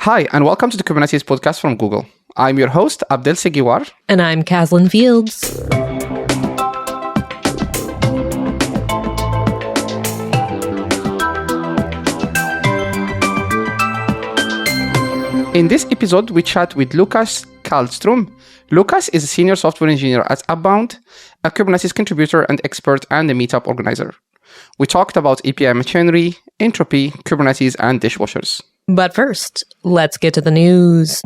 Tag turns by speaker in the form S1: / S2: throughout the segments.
S1: Hi, and welcome to the Kubernetes podcast from Google. I'm your host, Abdel Seguiwar.
S2: And I'm Caslin Fields.
S1: In this episode, we chat with Lukas Käldström. Lukas is a senior software engineer at Upbound, a Kubernetes contributor and expert, and a meetup organizer. We talked about API machinery, Entropy, Kubernetes, and Dishwashers.
S2: But first, let's get to the news.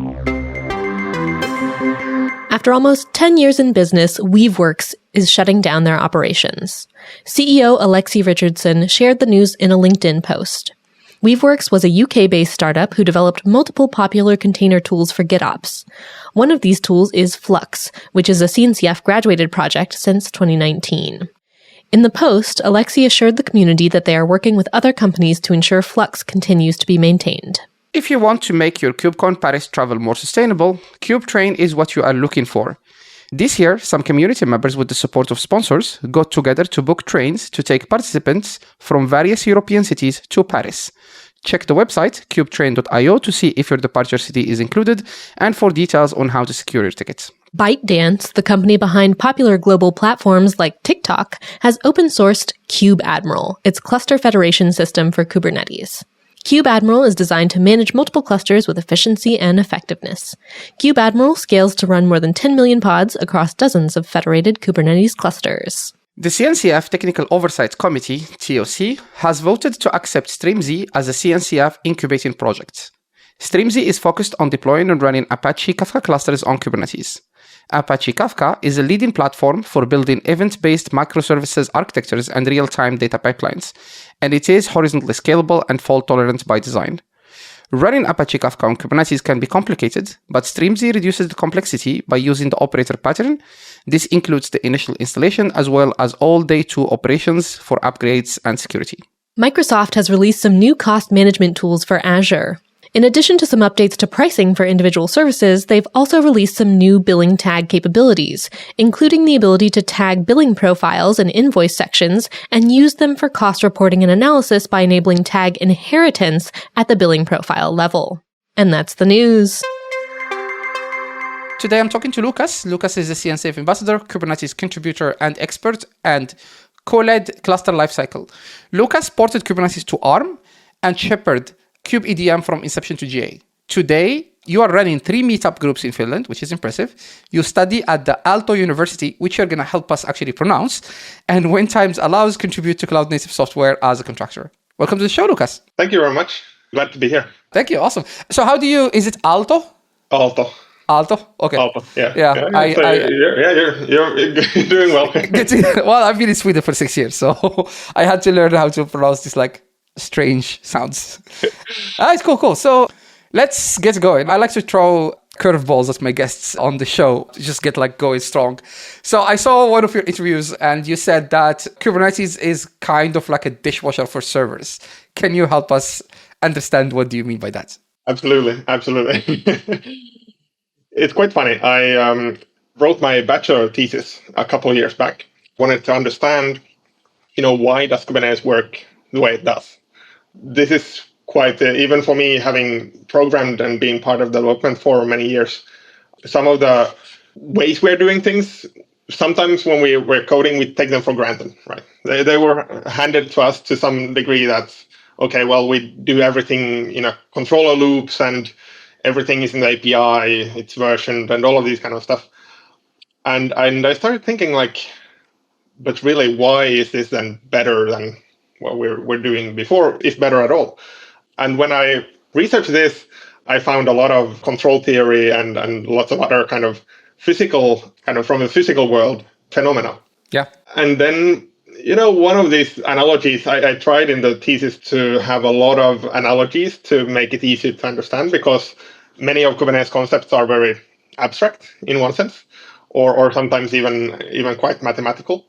S2: After almost 10 years in business, Weaveworks is shutting down their operations. CEO Alexi Richardson shared the news in a LinkedIn post. Weaveworks was a UK-based startup who developed multiple popular container tools for GitOps. One of these tools is Flux, which is a CNCF graduated project since 2019. In the post, Alexi assured the community that they are working with other companies to ensure Flux continues to be maintained.
S1: If you want to make your KubeCon Paris travel more sustainable, KubeTrain is what you are looking for. This year, some community members with the support of sponsors got together to book trains to take participants from various European cities to Paris. Check the website, kubetrain.io, to see if your departure city is included and for details on how to secure your tickets.
S2: ByteDance, the company behind popular global platforms like TikTok, has open-sourced kubeadmiral, its cluster federation system for Kubernetes. kubeadmiral is designed to manage multiple clusters with efficiency and effectiveness. kubeadmiral scales to run more than 10 million pods across dozens of federated Kubernetes clusters.
S1: The CNCF Technical Oversight Committee, TOC, has voted to accept StreamZ as a CNCF incubating project. StreamZ is focused on deploying and running Apache Kafka clusters on Kubernetes. Apache Kafka is a leading platform for building event-based microservices architectures and real-time data pipelines, and it is horizontally scalable and fault-tolerant by design. Running Apache Kafka on Kubernetes can be complicated, but StreamZ reduces the complexity by using the operator pattern. This includes the initial installation as well as all day 2 operations for upgrades and security.
S2: Microsoft has released some new cost management tools for Azure. In addition to some updates to pricing for individual services, they've also released some new billing tag capabilities, including the ability to tag billing profiles and invoice sections and use them for cost reporting and analysis by enabling tag inheritance at the billing profile level. And that's the news.
S1: Today I'm talking to Lukas. Lukas is a CNCF ambassador, Kubernetes contributor and expert, and co-led cluster lifecycle. Lukas ported Kubernetes to ARM and shepherded kubeEDM from inception to GA. Today, you are running 3 meetup groups in Finland, which is impressive. You study at the Aalto University, which you're going to help us actually pronounce, and when times allows, contribute to cloud native software as a contractor. Welcome to the show, Lukas.
S3: Thank you very much. Glad to be here.
S1: Thank you. Awesome. So is it Aalto?
S3: Aalto.
S1: Aalto? Okay.
S3: Aalto, yeah. You're doing well.
S1: Well, I've been in Sweden for 6 years, so I had to learn how to pronounce this strange sounds. It's cool. So let's get going. I like to throw curveballs at my guests on the show to just get going strong. So I saw one of your interviews and you said that Kubernetes is kind of like a dishwasher for servers. Can you help us understand what do you mean by that?
S3: Absolutely. It's quite funny. I wrote my bachelor thesis a couple of years back. Wanted to understand, why does Kubernetes work the way it does? This is quite, even for me, having programmed and being part of development for many years, some of the ways we're doing things, sometimes when we're coding, we take them for granted, right? They were handed to us to some degree that's, okay, well, we do everything in a controller loops and everything is in the API, it's versioned and all of these kind of stuff. And I started thinking but really, why is this then better than what we're doing before, if better at all? And when I researched this, I found a lot of control theory and lots of other from the physical world phenomena.
S1: Yeah.
S3: And then, one of these analogies, I tried in the thesis to have a lot of analogies to make it easy to understand, because many of Kubernetes concepts are very abstract in one sense, or sometimes even quite mathematical.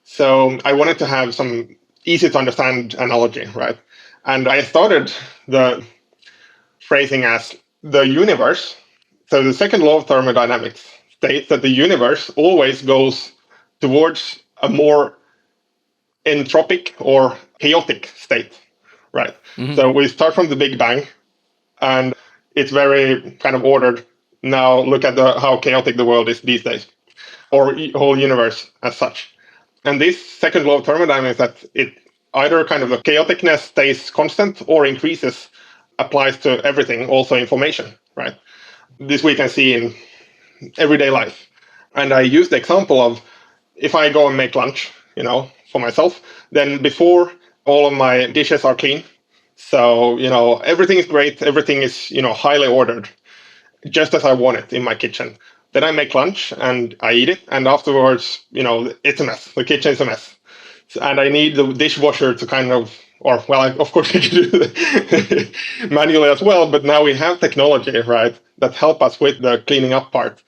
S3: So I wanted to have some easy to understand analogy, right? And I started the phrasing as the universe. So the second law of thermodynamics states that the universe always goes towards a more entropic or chaotic state, right? Mm-hmm. So we start from the Big Bang, and it's very kind of ordered. Now look at how chaotic the world is these days, or whole universe as such. And this second law of thermodynamics, that it either kind of the chaoticness stays constant or increases, applies to everything, also information, right? This we can see in everyday life. And I use the example of if I go and make lunch, for myself, then before all of my dishes are clean. So, everything is great. Everything is, highly ordered, just as I want it in my kitchen. Then I make lunch and I eat it. And afterwards, it's a mess. The kitchen is a mess. And I need the dishwasher to kind of, of course, you can do it manually as well. But now we have technology, right, that help us with the cleaning up part.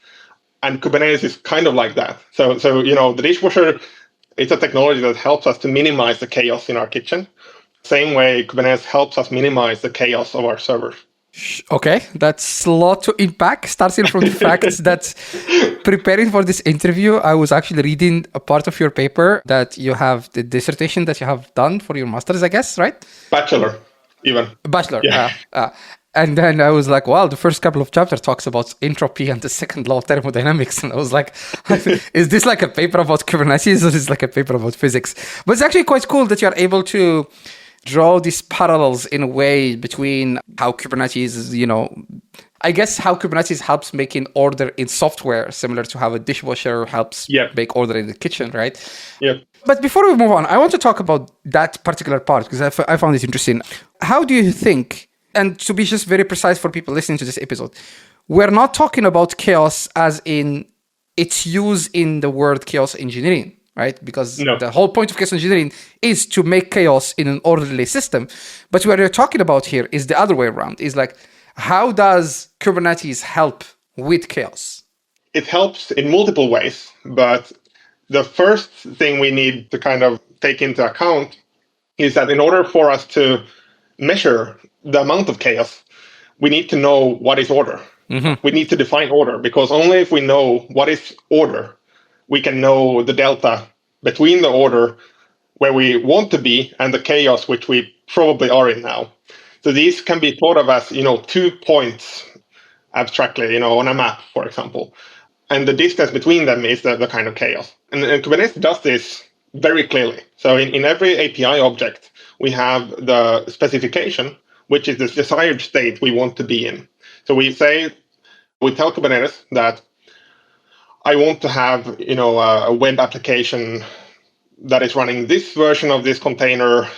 S3: And Kubernetes is kind of like that. So the dishwasher, it's a technology that helps us to minimize the chaos in our kitchen. Same way Kubernetes helps us minimize the chaos of our servers.
S1: Okay, that's a lot to unpack. Starting from the fact that preparing for this interview, I was actually reading a part of your paper that you have, the dissertation that you have done for your master's, I guess, right?
S3: Bachelor, even.
S1: Bachelor,
S3: yeah.
S1: And then I was like, wow, the first couple of chapters talks about entropy and the second law of thermodynamics. And I was like, is this like a paper about Kubernetes or is it like a paper about physics? But it's actually quite cool that you're able to draw these parallels in a way between how Kubernetes is, I guess how Kubernetes helps making order in software, similar to how a dishwasher helps make order in the kitchen, right?
S3: Yeah.
S1: But before we move on, I want to talk about that particular part because I found it interesting. How do you think, and to be just very precise for people listening to this episode, we're not talking about chaos as in its use in the word chaos engineering, right? Because the whole point of chaos engineering is to make chaos in an orderly system. But what you're talking about here is the other way around. Is like, how does Kubernetes help with chaos?
S3: It helps in multiple ways, but the first thing we need to kind of take into account is that in order for us to measure the amount of chaos, we need to know what is order. Mm-hmm. We need to define order, because only if we know what is order, we can know the delta between the order where we want to be and the chaos which we probably are in now. So these can be thought of as, 2 points abstractly, on a map, for example. And the distance between them is the kind of chaos. And Kubernetes does this very clearly. So in every API object, we have the specification, which is the desired state we want to be in. So we tell Kubernetes that I want to have, a web application that is running this version of this container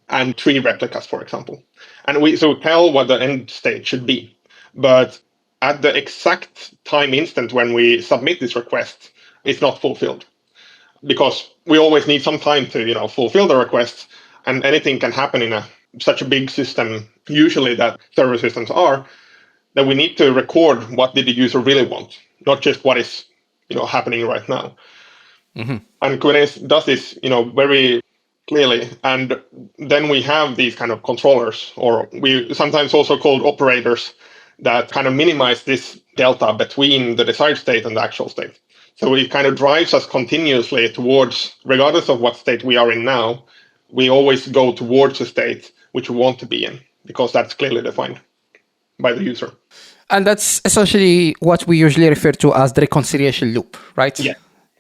S3: and 3 replicas, for example. And we tell what the end state should be. But at the exact time instant when we submit this request, it's not fulfilled. Because we always need some time to, fulfill the request, and anything can happen in such a big system, usually that server systems are, that we need to record what did the user really want, not just what is, happening right now. Mm-hmm. And Kubernetes does this, very clearly. And then we have these kind of controllers, or we sometimes also called operators, that kind of minimize this delta between the desired state and the actual state. So it kind of drives us continuously towards, regardless of what state we are in now, we always go towards a state which we want to be in, because that's clearly defined by the user.
S1: And that's essentially what we usually refer to as the reconciliation loop, right?
S3: Yeah.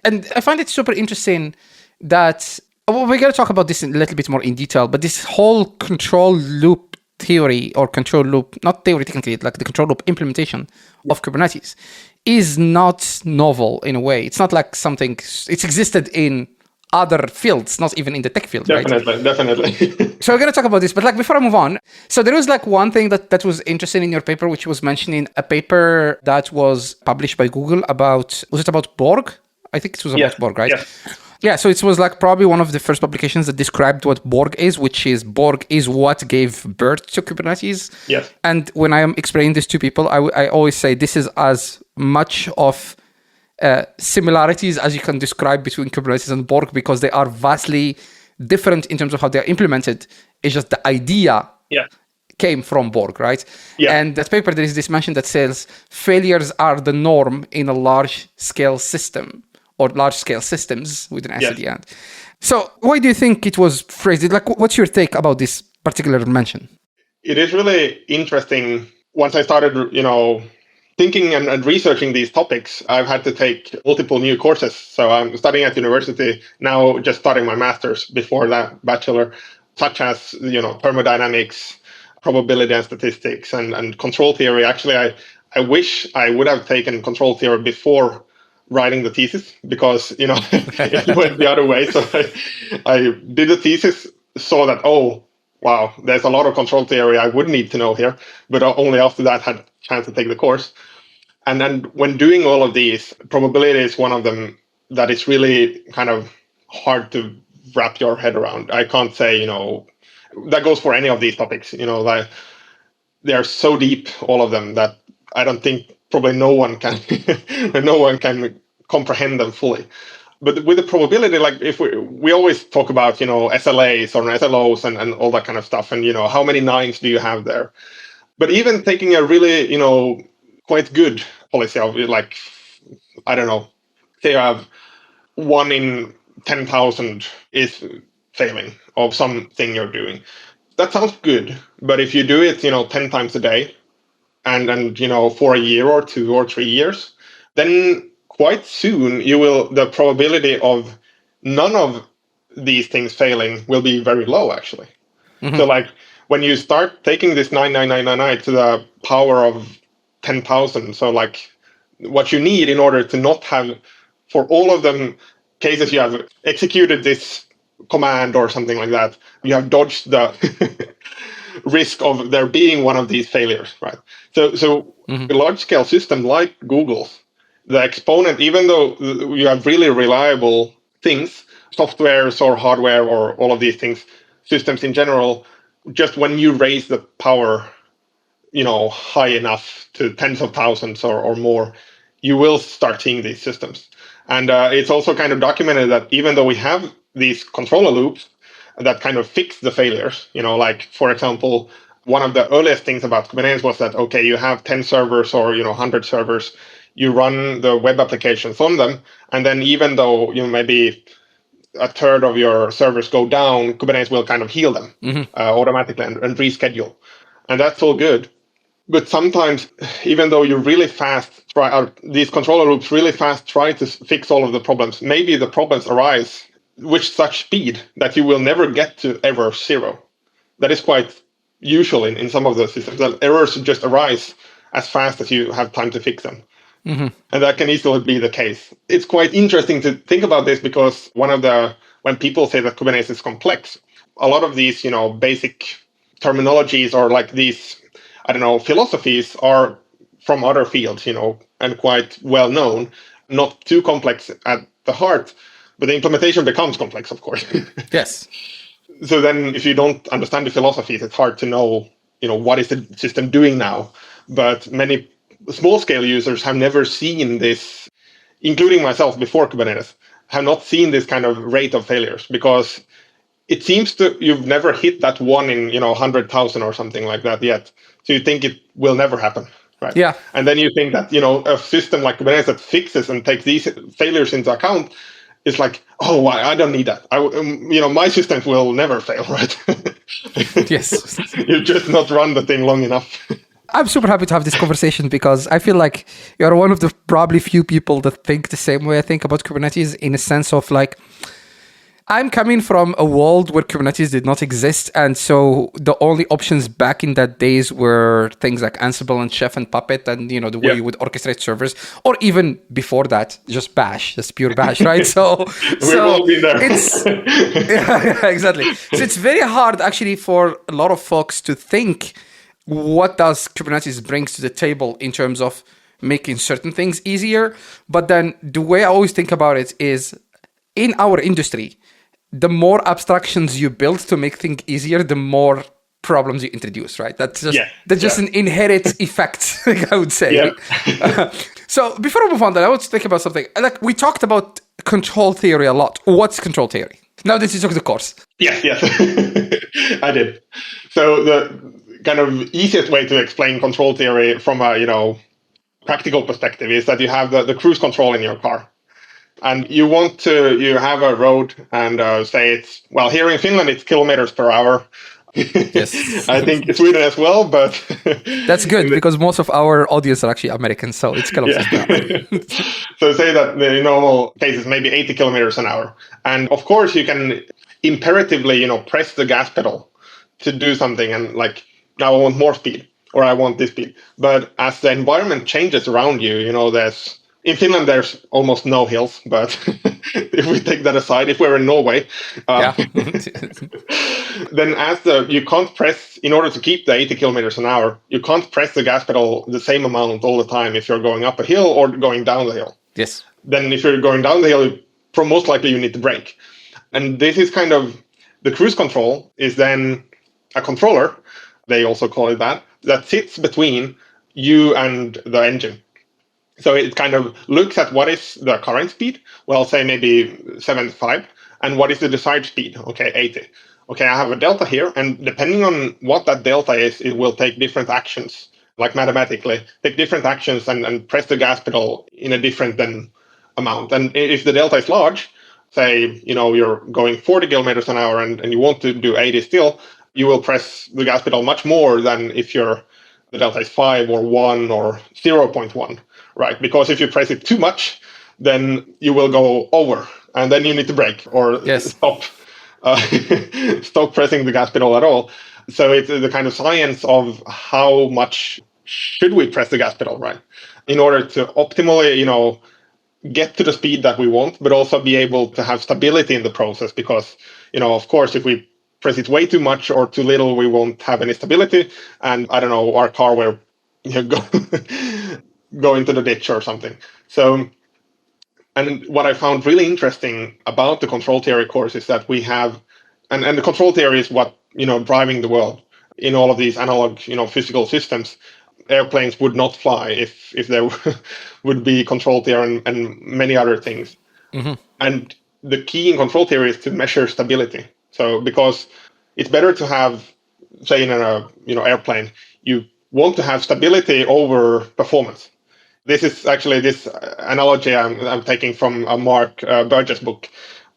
S1: And I find it super interesting that, we're going to talk about this in a little bit more in detail, but this whole control loop theory, or control loop, not theory technically, like the control loop implementation of Kubernetes, is not novel in a way. It's not like something, it's existed in other fields, not even in the tech field,
S3: definitely,
S1: right?
S3: Definitely.
S1: So we're going to talk about this, but before I move on, so there was one thing that was interesting in your paper, which was mentioning a paper that was published by Google was it about Borg? I think it was about Borg, right?
S3: Yes.
S1: Yeah, so it was probably one of the first publications that described what Borg is, which is Borg is what gave birth to Kubernetes.
S3: Yes.
S1: And when I am explaining this to people, I always say this is as much of similarities as you can describe between Kubernetes and Borg, because they are vastly different in terms of how they're implemented. It's just the idea came from Borg, right? Yeah. And that paper, there is this mention that says failures are the norm in a large-scale system, or large-scale systems with an S at the end. So why do you think it was phrased? What's your take about this particular mention?
S3: It is really interesting once I started, thinking and researching these topics, I've had to take multiple new courses. So I'm studying at university now, just starting my master's before that bachelor, such as, thermodynamics, probability and statistics, and control theory. Actually, I wish I would have taken control theory before writing the thesis, because, it went the other way. So I did the thesis, saw that, oh, wow, there's a lot of control theory I would need to know here, but only after that had a chance to take the course. And then when doing all of these, probability is one of them that is really kind of hard to wrap your head around. I can't say, that goes for any of these topics, like they are so deep, all of them, that I don't think probably no one can comprehend them fully. But with the probability, like if we always talk about, SLAs or SLOs and all that kind of stuff, and, how many nines do you have there? But even taking a really, quite good policy of, like, I don't know, say you have 1 in 10,000 is failing of something you're doing. That sounds good. But if you do it, 10 times a day and for a year or 2 or 3 years, then quite soon the probability of none of these things failing will be very low, actually. Mm-hmm. So like when you start taking this 99999 to the power of 10,000, so like what you need in order to not have, for all of them cases you have executed this command or something like that, you have dodged the risk of there being one of these failures, right? So mm-hmm. A large-scale system like Google's, the exponent, even though you have really reliable things, softwares or hardware or all of these things, systems in general, just when you raise the power, high enough to tens of thousands or more, you will start seeing these systems. And it's also kind of documented that even though we have these controller loops that kind of fix the failures, like, for example, one of the earliest things about Kubernetes was that, okay, you have 10 servers or, 100 servers, you run the web applications on them, and then even though maybe a third of your servers go down, Kubernetes will kind of heal them automatically and reschedule. And that's all good. But sometimes, even though you really fast these controller loops really fast try to fix all of the problems, maybe the problems arise with such speed that you will never get to error 0. That is quite usual in some of the systems, that errors just arise as fast as you have time to fix them. Mm-hmm. And that can easily be the case. It's quite interesting to think about this, because when people say that Kubernetes is complex, a lot of these, basic terminologies or like these, philosophies are from other fields, and quite well known, not too complex at the heart, but the implementation becomes complex, of course.
S1: Yes.
S3: So then if you don't understand the philosophies, it's hard to know, what is the system doing now. But many small-scale users have never seen this, including myself before Kubernetes, have not seen this kind of rate of failures, because it seems you've never hit that 1 in 100,000 or something like that yet. So you think it will never happen, right? Yeah. And then you think that a system like Kubernetes that fixes and takes these failures into account is like, oh, I don't need that. My systems will never fail, right?
S1: Yes.
S3: You've just not run the thing long enough.
S1: I'm super happy to have this conversation, because I feel like you're one of the probably few people that think the same way I think about Kubernetes, in a sense of like, I'm coming from a world where Kubernetes did not exist. And so the only options back in that days were things like Ansible and Chef and Puppet and, the way you would orchestrate servers, or even before that, just Bash, just pure Bash, right? So
S3: we've all been there.
S1: Yeah, exactly. So it's very hard actually for a lot of folks to think, what does Kubernetes brings to the table in terms of making certain things easier? But then the way I always think about it is, in our industry, the more abstractions you build to make things easier, the more problems you introduce, right? That's just an inherent effect, I would say. Yeah. So before we move on, then I want to think about something. Like, we talked about control theory a lot. What's control theory? Now that you took the course.
S3: Yes. I did. So the kind of easiest way to explain control theory from a, practical perspective is that you have the cruise control in your car. And you have a road and say here in Finland, it's kilometers per hour.
S1: Yes.
S3: I think Sweden as well, but
S1: That's good because most of our audience are actually Americans, so it's kind of
S3: So say that the normal case is maybe 80 kilometers an hour. And of course you can imperatively, press the gas pedal to do something and like, now I want more speed or I want this speed. But as the environment changes around you, in Finland, there's almost no hills, but if we take that aside, if we're in Norway, then you can't press, in order to keep the 80 kilometers an hour, you can't press the gas pedal the same amount all the time if you're going up a hill or going down the hill.
S1: Yes.
S3: Then if you're going down the hill, most likely you need to brake. And this is kind of, the cruise control is then a controller, they also call it that sits between you and the engine. So it kind of looks at what is the current speed, well, say maybe 75, and what is the desired speed, okay, 80. Okay, I have a delta here, and depending on what that delta is, it will take different actions, like mathematically, take different actions and press the gas pedal in a different amount. And if the delta is large, say, you're going 40 kilometers an hour and you want to do 80 still, you will press the gas pedal much more than if the delta is 5 or 1 or 0.1. Right, because if you press it too much, then you will go over, and then you need to brake or stop pressing the gas pedal at all. So it's the kind of science of how much should we press the gas pedal, right, in order to optimally, get to the speed that we want, but also be able to have stability in the process. Because, of course, if we press it way too much or too little, we won't have any stability, and I don't know, our car will go into the ditch or something. So, and what I found really interesting about the control theory course is that we have, and the control theory is what, driving the world in all of these analog, physical systems. Airplanes would not fly if there would be control theory and many other things. Mm-hmm. And the key in control theory is to measure stability. So, because it's better to have, say in an airplane, you want to have stability over performance. This is actually this analogy I'm taking from a Mark Burgess book,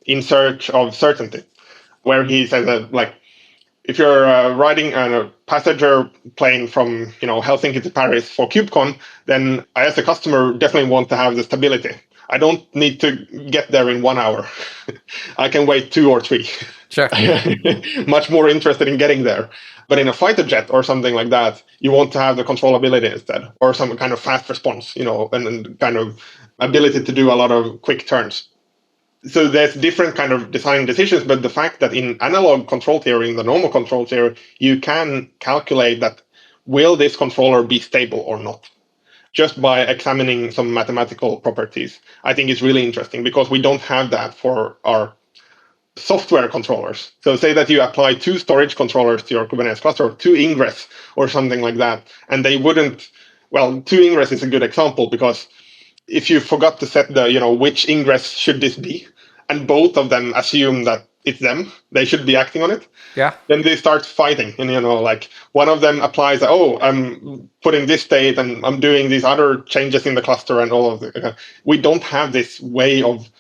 S3: In Search of Certainty, where he says that, like, if you're riding a passenger plane from Helsinki to Paris for KubeCon, then I, as a customer, definitely want to have the stability. I don't need to get there in 1 hour. I can wait 2 or 3.
S1: Sure.
S3: Much more interested in getting there. But in a fighter jet or something like that, you want to have the controllability instead, or some kind of fast response, and kind of ability to do a lot of quick turns. So there's different kind of design decisions, but the fact that in analog control theory, in the normal control theory, you can calculate that will this controller be stable or not, just by examining some mathematical properties. I think it's really interesting because we don't have that for our software controllers. So say that you apply 2 storage controllers to your Kubernetes cluster, or 2 ingress or something like that, and they wouldn't, 2 ingress is a good example, because if you forgot to set the, which ingress should this be, and both of them assume that it's them, they should be acting on it.
S1: Yeah.
S3: Then they start fighting, and like one of them applies, I'm putting this state and I'm doing these other changes in the cluster and all of the. We don't have this way of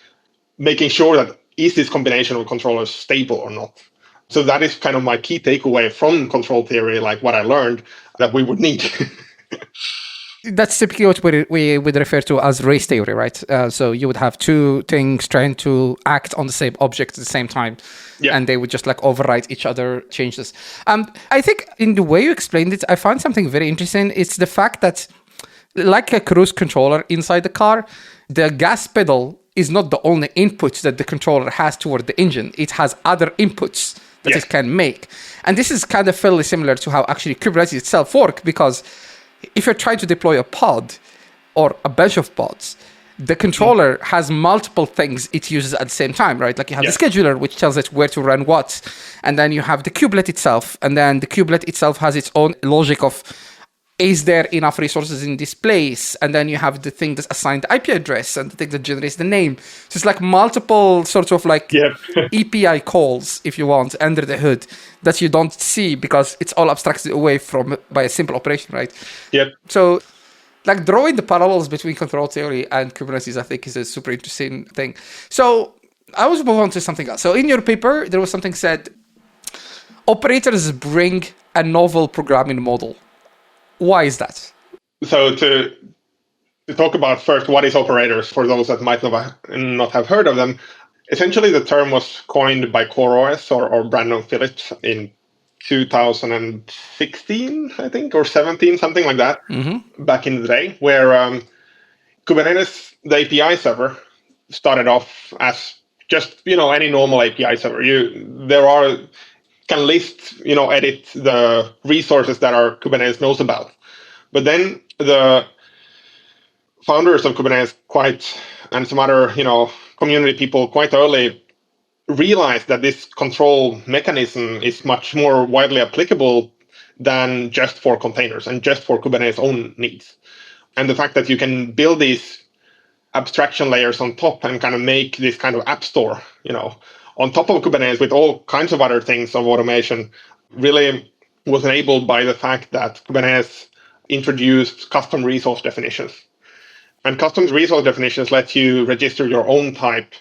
S3: making sure that is this combination of controllers stable or not. So that is kind of my key takeaway from control theory, like what I learned that we would need.
S1: That's typically what we would refer to as race theory, right? So you would have 2 things trying to act on the same object at the same time, and they would just like override each other, change this. I think in the way you explained it, I found something very interesting. It's the fact that, like a cruise controller inside the car, the gas pedal is not the only input that the controller has toward the engine. It has other inputs that it can make. And this is kind of fairly similar to how actually Kubernetes itself works, because if you're trying to deploy a pod or a bunch of pods, the controller has multiple things it uses at the same time, right? Like you have the scheduler, which tells it where to run what. And then you have the kubelet itself. And then the kubelet itself has its own logic of, is there enough resources in this place? And then you have the thing that's assigned the IP address and the thing that generates the name. So it's like multiple sorts of like API calls, if you want, under the hood that you don't see because it's all abstracted away from by a simple operation, right?
S3: Yep.
S1: So like drawing the parallels between control theory and Kubernetes, I think is a super interesting thing. So I was move on to something else. So in your paper, there was something said, operators bring a novel programming model. Why is that?
S3: So to talk about first what is operators, for those that might not have heard of them, essentially the term was coined by CoreOS or Brandon Phillips in 2016, I think, or 17, something like that, back in the day, where Kubernetes, the API server, started off as just any normal API server. Can list, edit the resources that our Kubernetes knows about. But then the founders of Kubernetes and some other, community people quite early realized that this control mechanism is much more widely applicable than just for containers and just for Kubernetes' own needs. And the fact that you can build these abstraction layers on top and kind of make this kind of app store, on top of Kubernetes with all kinds of other things of automation really was enabled by the fact that Kubernetes introduced custom resource definitions. And custom resource definitions let you register your own type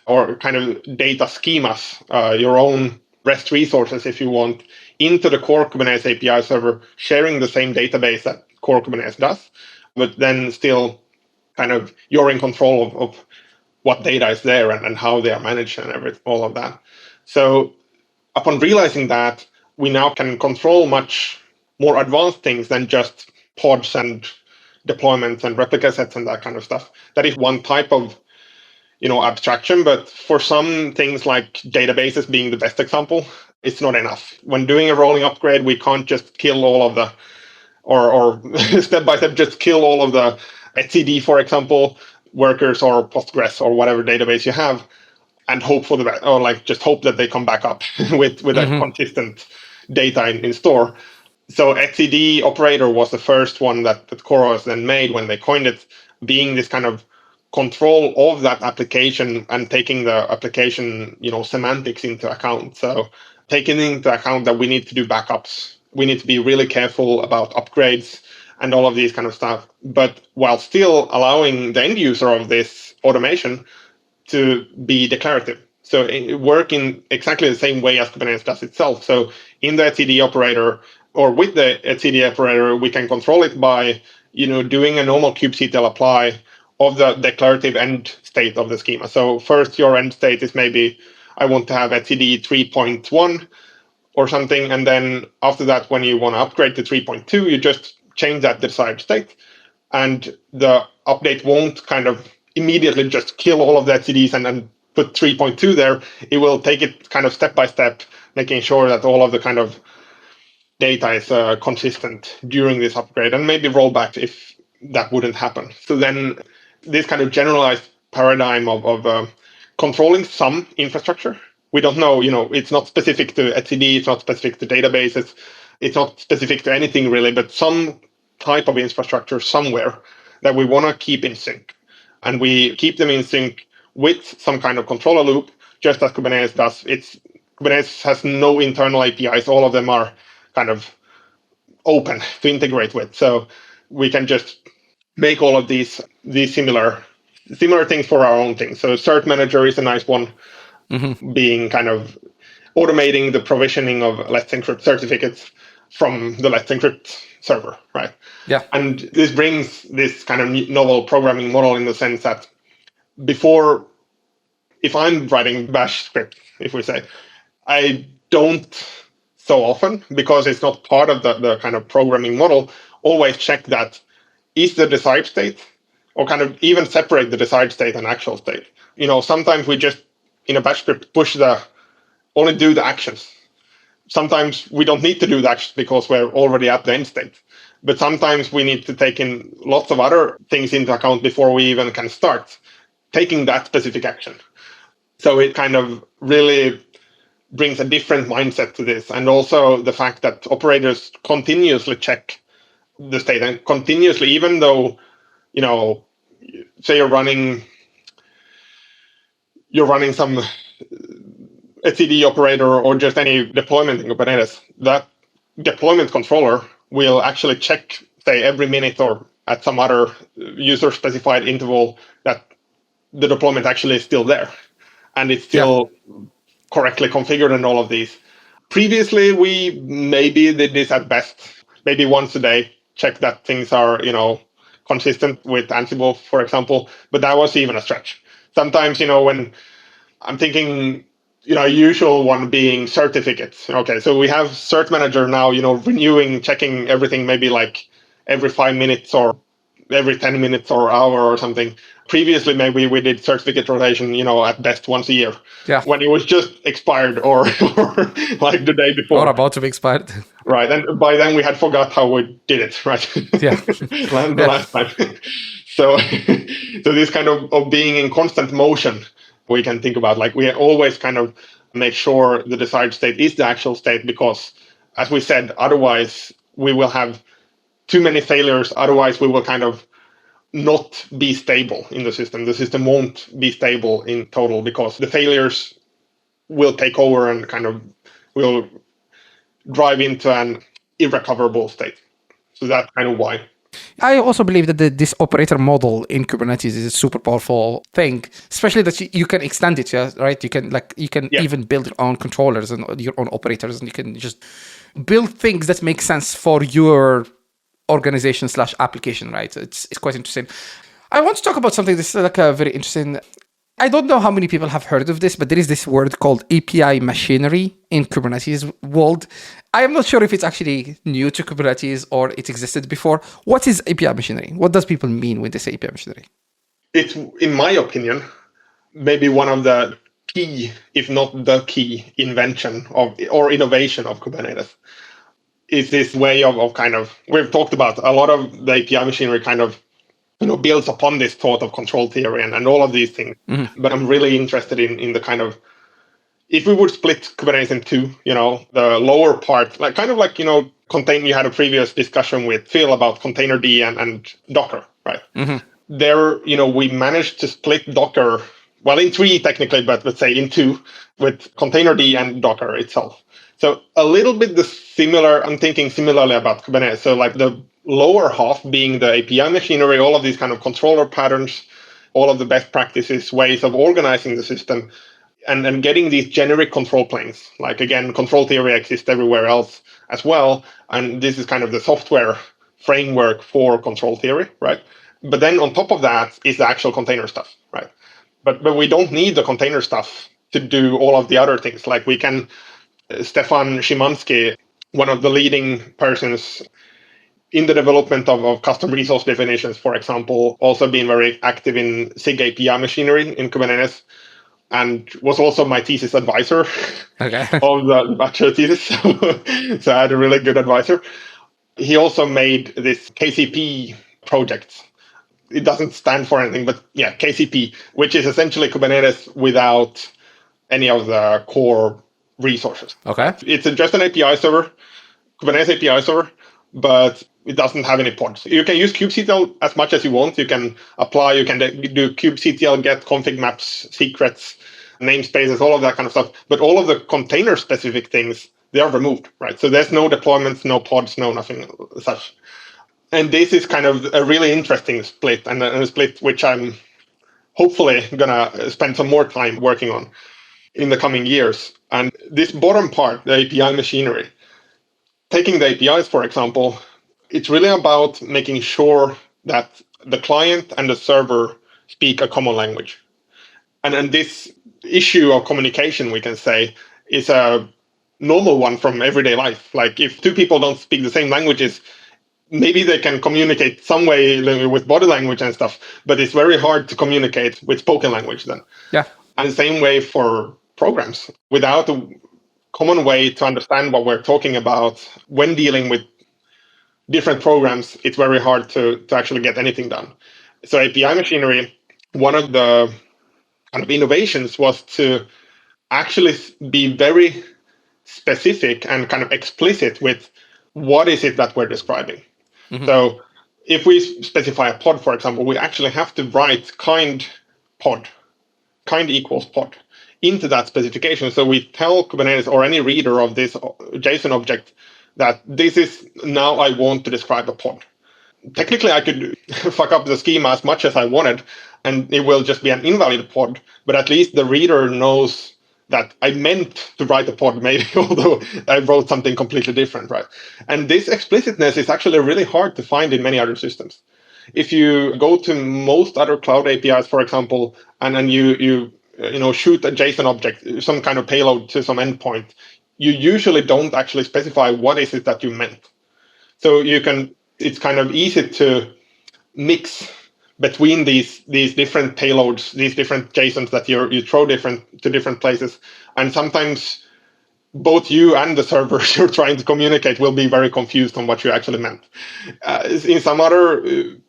S3: or kind of data schemas, your own REST resources, if you want, into the core Kubernetes API server, sharing the same database that core Kubernetes does, but then still kind of you're in control of what data is there and how they are managed and all of that. So upon realizing that, we now can control much more advanced things than just pods and deployments and replica sets and that kind of stuff. That is one type of abstraction, but for some things like databases being the best example, it's not enough. When doing a rolling upgrade, we can't just kill all of the, or step by step, just kill all of the etcd, for example, workers or Postgres or whatever database you have, and hope for the best, or just hope that they come back up with a consistent data in store. So etcd operator was the first one that CoreOS then made when they coined it, being this kind of control of that application and taking the application, semantics into account. So taking into account that we need to do backups, we need to be really careful about upgrades and all of these kind of stuff, but while still allowing the end user of this automation to be declarative. So it work in exactly the same way as Kubernetes does itself. So in the etcd operator, or with the etcd operator, we can control it by, doing a normal kubectl apply of the declarative end state of the schema. So first, your end state is maybe, I want to have etcd 3.1 or something. And then after that, when you want to upgrade to 3.2, you just change that desired state. And the update won't kind of immediately just kill all of the etcds and then put 3.2 there. It will take it kind of step by step, making sure that all of the kind of data is consistent during this upgrade, and maybe roll back if that wouldn't happen. So then this kind of generalized paradigm of controlling some infrastructure. We don't know, it's not specific to etcd, it's not specific to databases, it's not specific to anything really, but some type of infrastructure somewhere that we want to keep in sync. And we keep them in sync with some kind of controller loop, just as Kubernetes does. Kubernetes has no internal APIs. All of them are kind of open to integrate with. So we can just make all of these similar things for our own things. So Cert Manager is a nice one, being kind of automating the provisioning of Let's Encrypt certificates from the Let's Encrypt server, right?
S1: Yeah.
S3: And this brings this kind of novel programming model in the sense that before, if I'm writing bash script, if we say, I don't so often, because it's not part of the kind of programming model, always check that is the desired state, or kind of even separate the desired state and actual state. Sometimes we just, in a bash script, only do the actions. Sometimes we don't need to do the actions because we're already at the end state. But sometimes we need to take in lots of other things into account before we even can start taking that specific action. So it kind of really brings a different mindset to this. And also the fact that operators continuously check the state and continuously, even though, say you're running some etcd operator or just any deployment in Kubernetes, that deployment controller will actually check, say, every minute or at some other user-specified interval that the deployment actually is still there and it's still correctly configured and all of these. Previously, we maybe did this at best, maybe once a day, check that things are, consistent with Ansible, for example, but that was even a stretch. Sometimes, when I'm thinking, usual one being certificates. Okay, so we have Cert Manager now, renewing, checking everything maybe like every 5 minutes or every 10 minutes or hour or something. Previously, maybe we did certificate rotation, at best once a year.
S1: Yeah.
S3: When it was just expired or like the day before.
S1: Or about to be expired.
S3: Right. And by then we had forgot how we did it, right?
S1: Yeah.
S3: the last time. So this kind of being in constant motion, we can think about, like, we always kind of make sure the desired state is the actual state, because as we said, otherwise we will have too many failures. Otherwise we will kind of not be stable in the system. The system won't be stable in total because the failures will take over and kind of will drive into an irrecoverable state. So that's kind of why.
S1: I also believe that this operator model in Kubernetes is a super powerful thing, especially that you can extend it, yeah, right? You can even build your own controllers and your own operators, and you can just build things that make sense for your organization / application, right? It's quite interesting. I want to talk about something that's like a very interesting. I don't know how many people have heard of this, but there is this word called API machinery in Kubernetes world. I am not sure if it's actually new to Kubernetes or it existed before. What is API machinery? What does people mean when they say API machinery?
S3: It's, in my opinion, maybe one of the key, if not the key invention or innovation of Kubernetes. Is this way of kind of, we've talked about a lot of the API machinery kind of builds upon this thought of control theory and all of these things. Mm-hmm. But I'm really interested in the kind of, if we would split Kubernetes in two, the lower part, like kind of like, contain, you had a previous discussion with Phil about containerd and Docker, right? Mm-hmm. There, we managed to split Docker, well, in three technically, but let's say in two, with containerd and Docker itself. So a little bit I'm thinking similarly about Kubernetes. So like the lower half being the API machinery, all of these kind of controller patterns, all of the best practices, ways of organizing the system, and getting these generic control planes. Like, again, control theory exists everywhere else as well. And this is kind of the software framework for control theory, right? But then on top of that is the actual container stuff, right? But we don't need the container stuff to do all of the other things. Like we can, Stefan Szymanski, one of the leading persons in the development of custom resource definitions, for example, also been very active in SIG API machinery in Kubernetes, and was also my thesis advisor of the bachelor thesis. So I had a really good advisor. He also made this KCP project. It doesn't stand for anything, but yeah, KCP, which is essentially Kubernetes without any of the core resources.
S1: Okay.
S3: It's just an API server, Kubernetes API server, but it doesn't have any pods. You can use kubectl as much as you want. You can apply, you can do kubectl, get config maps, secrets, namespaces, all of that kind of stuff. But all of the container specific things, they are removed, right? So there's no deployments, no pods, no nothing such. And this is kind of a really interesting split, and a split which I'm hopefully going to spend some more time working on in the coming years. And this bottom part, the API machinery, taking the APIs, for example, it's really about making sure that the client and the server speak a common language. And this issue of communication, we can say, is a normal one from everyday life. Like if two people don't speak the same languages, maybe they can communicate some way with body language and stuff, but it's very hard to communicate with spoken language then.
S1: Yeah.
S3: And the same way for programs. Without a common way to understand what we're talking about when dealing with different programs, it's very hard to actually get anything done. So API machinery, one of the kind of innovations was to actually be very specific and kind of explicit with what is it that we're describing. Mm-hmm. So if we specify a pod, for example, we actually have to write kind equals pod into that specification. So we tell Kubernetes or any reader of this JSON object that this is now I want to describe a pod. Technically, I could fuck up the schema as much as I wanted, and it will just be an invalid pod, but at least the reader knows that I meant to write a pod, maybe, although I wrote something completely different, right? And this explicitness is actually really hard to find in many other systems. If you go to most other cloud APIs, for example, and then you shoot a JSON object, some kind of payload to some endpoint, you usually don't actually specify what is it that you meant. So it's kind of easy to mix between these different payloads, these different JSONs that you throw to different places, and sometimes both you and the servers you're trying to communicate will be very confused on what you actually meant. In some other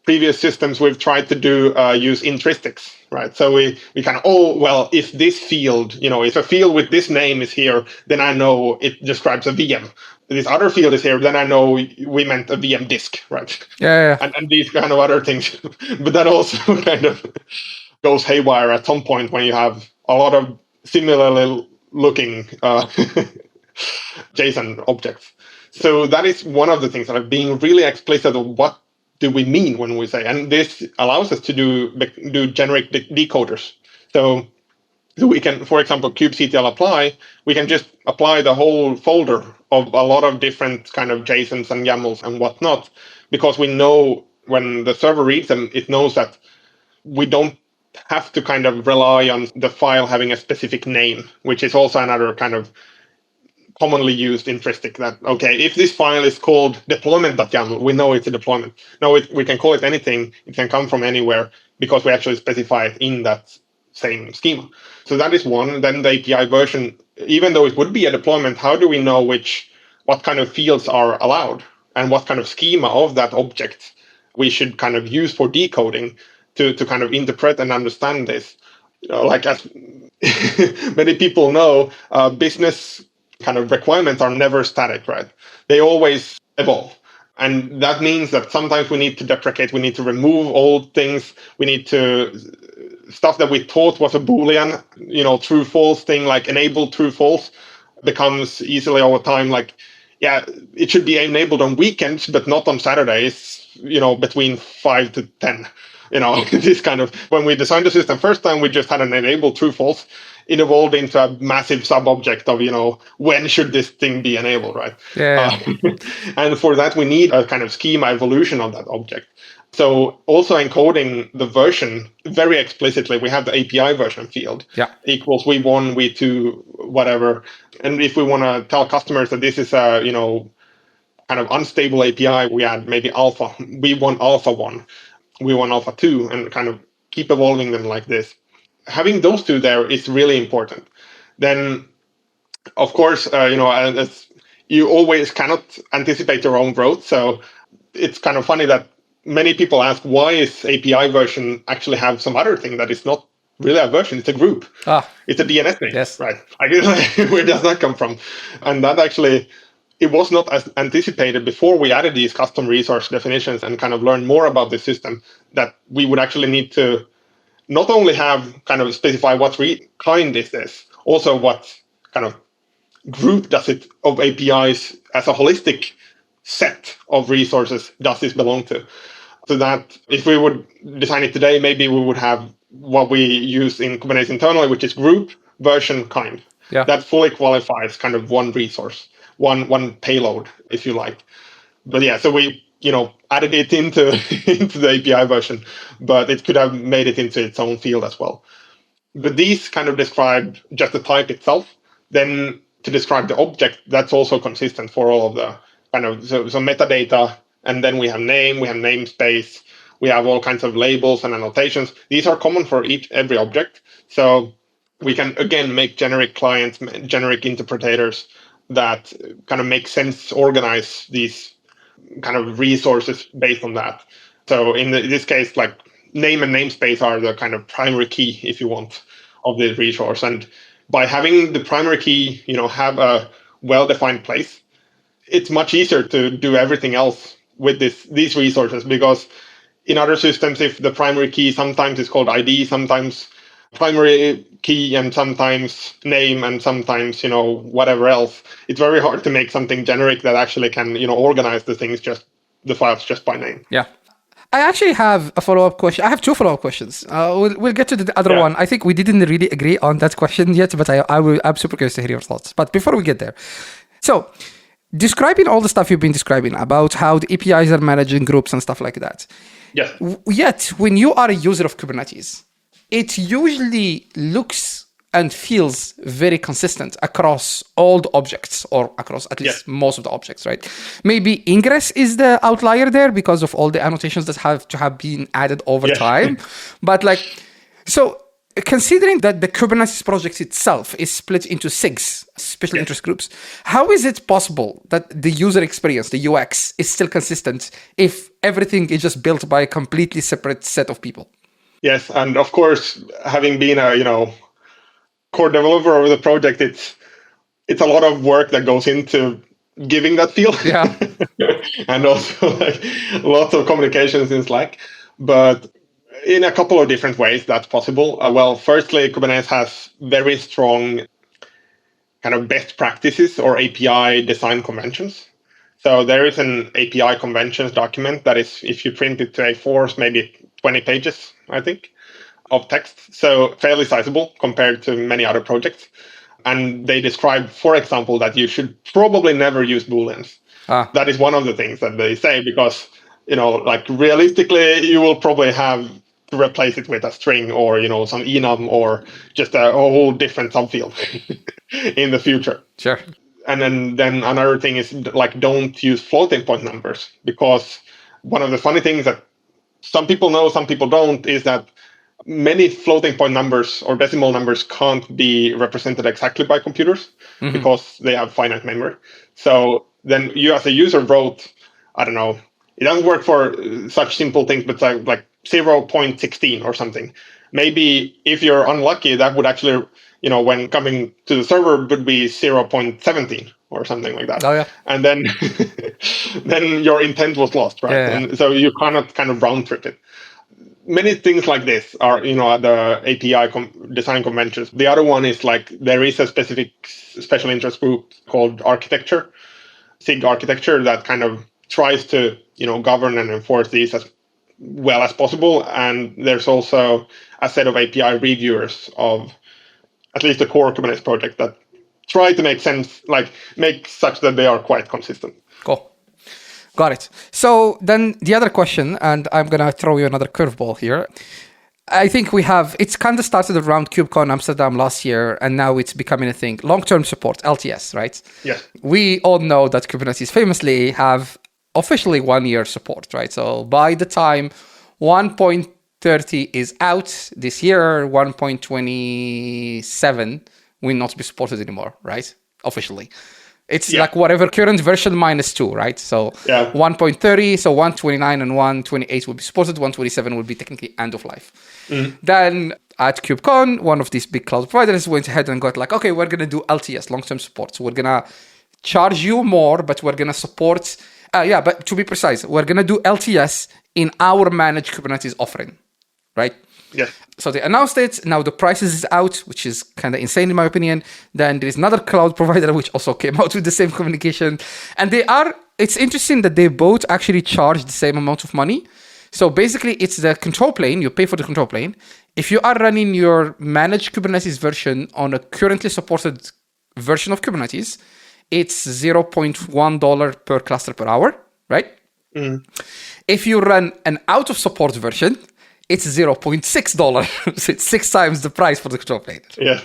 S3: previous systems, we've tried to use intristics, right? So we kind of, if this field, if a field with this name is here, then I know it describes a VM. This other field is here, then I know we meant a VM disk, right?
S1: Yeah.
S3: And these kind of other things. But that also kind of goes haywire at some point when you have a lot of similarly looking JSON objects. So that is one of the things that are being really explicit of what do we mean when we say, and this allows us to do generic decoders. So we can, for example, kubectl apply, we can just apply the whole folder of a lot of different kind of JSONs and YAMLs and whatnot, because we know when the server reads them, it knows that we don't have to kind of rely on the file having a specific name, which is also another kind of commonly used intristic that, okay, if this file is called deployment.yaml, we know it's a deployment. No, we can call it anything. It can come from anywhere because we actually specify it in that same schema. So that is one. Then the API version, even though it would be a deployment, how do we know what kind of fields are allowed and what kind of schema of that object we should kind of use for decoding to kind of interpret and understand this? Like as many people know, business kind of requirements are never static, right? They always evolve. And that means that sometimes we need to deprecate, we need to remove old things, we need to, stuff that we thought was a Boolean, true false thing, like enable true false, becomes easily over time like, yeah, it should be enabled on weekends, but not on Saturdays, between 5 to 10. This kind of, when we designed the system first time, we just had an enable true false. It evolved into a massive sub-object of, when should this thing be enabled, right?
S1: Yeah.
S3: And for that, we need a kind of schema evolution of that object. So also encoding the version very explicitly, we have the API version field equals v1, v2, whatever. And if we want to tell customers that this is a, kind of unstable API, we add maybe alpha, v1 alpha 1, v1 alpha 2, and kind of keep evolving them like this. Having those two there is really important. Then, of course, as you always cannot anticipate your own growth. So it's kind of funny that many people ask, why is API version actually have some other thing that is not really a version? It's a group. It's a DNS name,
S1: yes.
S3: Right? Where does that come from? And that actually, it was not as anticipated before we added these custom resource definitions and kind of learned more about the system, that we would actually need to not only have kind of specify what kind is this, also what kind of group does it of APIs as a holistic set of resources does this belong to. So that if we would design it today, maybe we would have what we use in Kubernetes internally, which is group, version, kind.
S1: Yeah.
S3: That fully qualifies kind of one resource, one payload, if you like. But yeah, so we added it into the API version, but it could have made it into its own field as well. But these kind of describe just the type itself. Then to describe the object, that's also consistent for all of the kind of so metadata, and then we have name, we have namespace, we have all kinds of labels and annotations. These are common for every object. So we can again make generic clients, generic interpreters that kind of make sense, organize these kind of resources based on that. So in this case, like name and namespace are the kind of primary key, if you want, of the resource. And by having the primary key, have a well-defined place, it's much easier to do everything else with these resources, because in other systems, if the primary key sometimes is called ID, sometimes primary key, and sometimes name, and sometimes whatever else, it's very hard to make something generic that actually can organize the things, the files just by name.
S1: Yeah. I actually have a follow-up question. I have two follow-up questions. We'll get to the other one. I think we didn't really agree on that question yet, but I'm super curious to hear your thoughts. But before we get there, so describing all the stuff you've been describing about how the APIs are managing groups and stuff like that.
S3: Yes.
S1: Yet, when you are a user of Kubernetes, it usually looks and feels very consistent across all the objects, or across at least most of the objects, right? Maybe ingress is the outlier there because of all the annotations that have to have been added over time. But so considering that the Kubernetes project itself is split into 6 special interest groups, how is it possible that the user experience, the UX, is still consistent if everything is just built by a completely separate set of people?
S3: Yes, and of course, having been a core developer of the project, it's a lot of work that goes into giving that feel.
S1: Yeah.
S3: And also lots of communications in Slack. But in a couple of different ways that's possible. Well, firstly, Kubernetes has very strong kind of best practices or API design conventions. So there is an API conventions document that is, if you print it to A4, maybe 20 pages, I think, of text. So fairly sizable compared to many other projects. And they describe, for example, that you should probably never use Booleans. That is one of the things that they say, because, realistically, you will probably have to replace it with a string or, some enum or just a whole different subfield in the future.
S1: Sure.
S3: And then another thing is don't use floating point numbers, because one of the funny things that some people know, some people don't, is that many floating point numbers or decimal numbers can't be represented exactly by computers because they have finite memory. So then you as a user wrote, I don't know, it doesn't work for such simple things, but like 0.16 or something. Maybe if you're unlucky, that would actually, when coming to the server, would be 0.17 or something like that.
S1: Oh, yeah.
S3: And then then your intent was lost, right?
S1: Yeah.
S3: And so you cannot kind of round trip it. Many things like this are, the API design conventions. The other one is there is a specific special interest group called architecture, SIG architecture, that kind of tries to, govern and enforce these as well as possible. And there's also a set of API reviewers of at least the core Kubernetes project that try to make sense, make such that they are quite consistent.
S1: Cool. Got it. So then the other question, and I'm going to throw you another curveball here. I think it's kind of started around KubeCon Amsterdam last year, and now it's becoming a thing. Long-term support, LTS, right?
S3: Yes.
S1: We all know that Kubernetes famously have officially 1-year support, right? So by the time 1.30 is out this year, 1.27 will not be supported anymore, right? Officially. It's whatever current version -2, right? So 1.30, so 129 and 128 will be supported. 127 will be technically end of life. Then at KubeCon, one of these big cloud providers went ahead and got okay, we're going to do LTS, long-term support. So we're going to charge you more, but we're going to support... but to be precise, we're going to do LTS in our managed Kubernetes offering, right?
S3: Yes.
S1: So they announced it. Now the prices is out, which is kind of insane in my opinion. Then there is another cloud provider which also came out with the same communication. And it's interesting that they both actually charge the same amount of money. So basically it's the control plane. You pay for the control plane. If you are running your managed Kubernetes version on a currently supported version of Kubernetes, it's $0.1 per cluster per hour, right? If you run an out of support version, it's $0.6. So it's 6 times the price for the control plane.
S3: Yeah.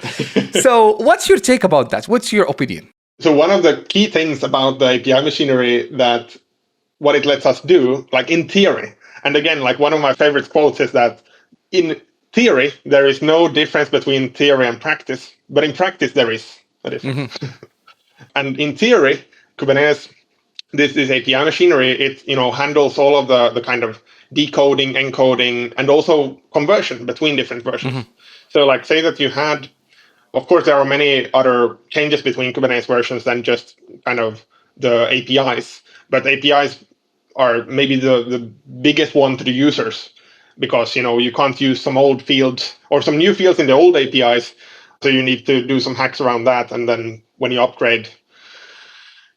S1: So what's your take about that? What's your opinion?
S3: So one of the key things about the API machinery, that what it lets us do, in theory, and again, one of my favorite quotes is that in theory, there is no difference between theory and practice, but in practice, there is a difference. And in theory, Kubernetes, this API machinery, it handles all of the kind of decoding, encoding, and also conversion between different versions. So say that you had, of course, there are many other changes between Kubernetes versions than just kind of the APIs, but APIs are maybe the biggest one to the users, because, you can't use some old fields or some new fields in the old APIs. So you need to do some hacks around that. And then when you upgrade,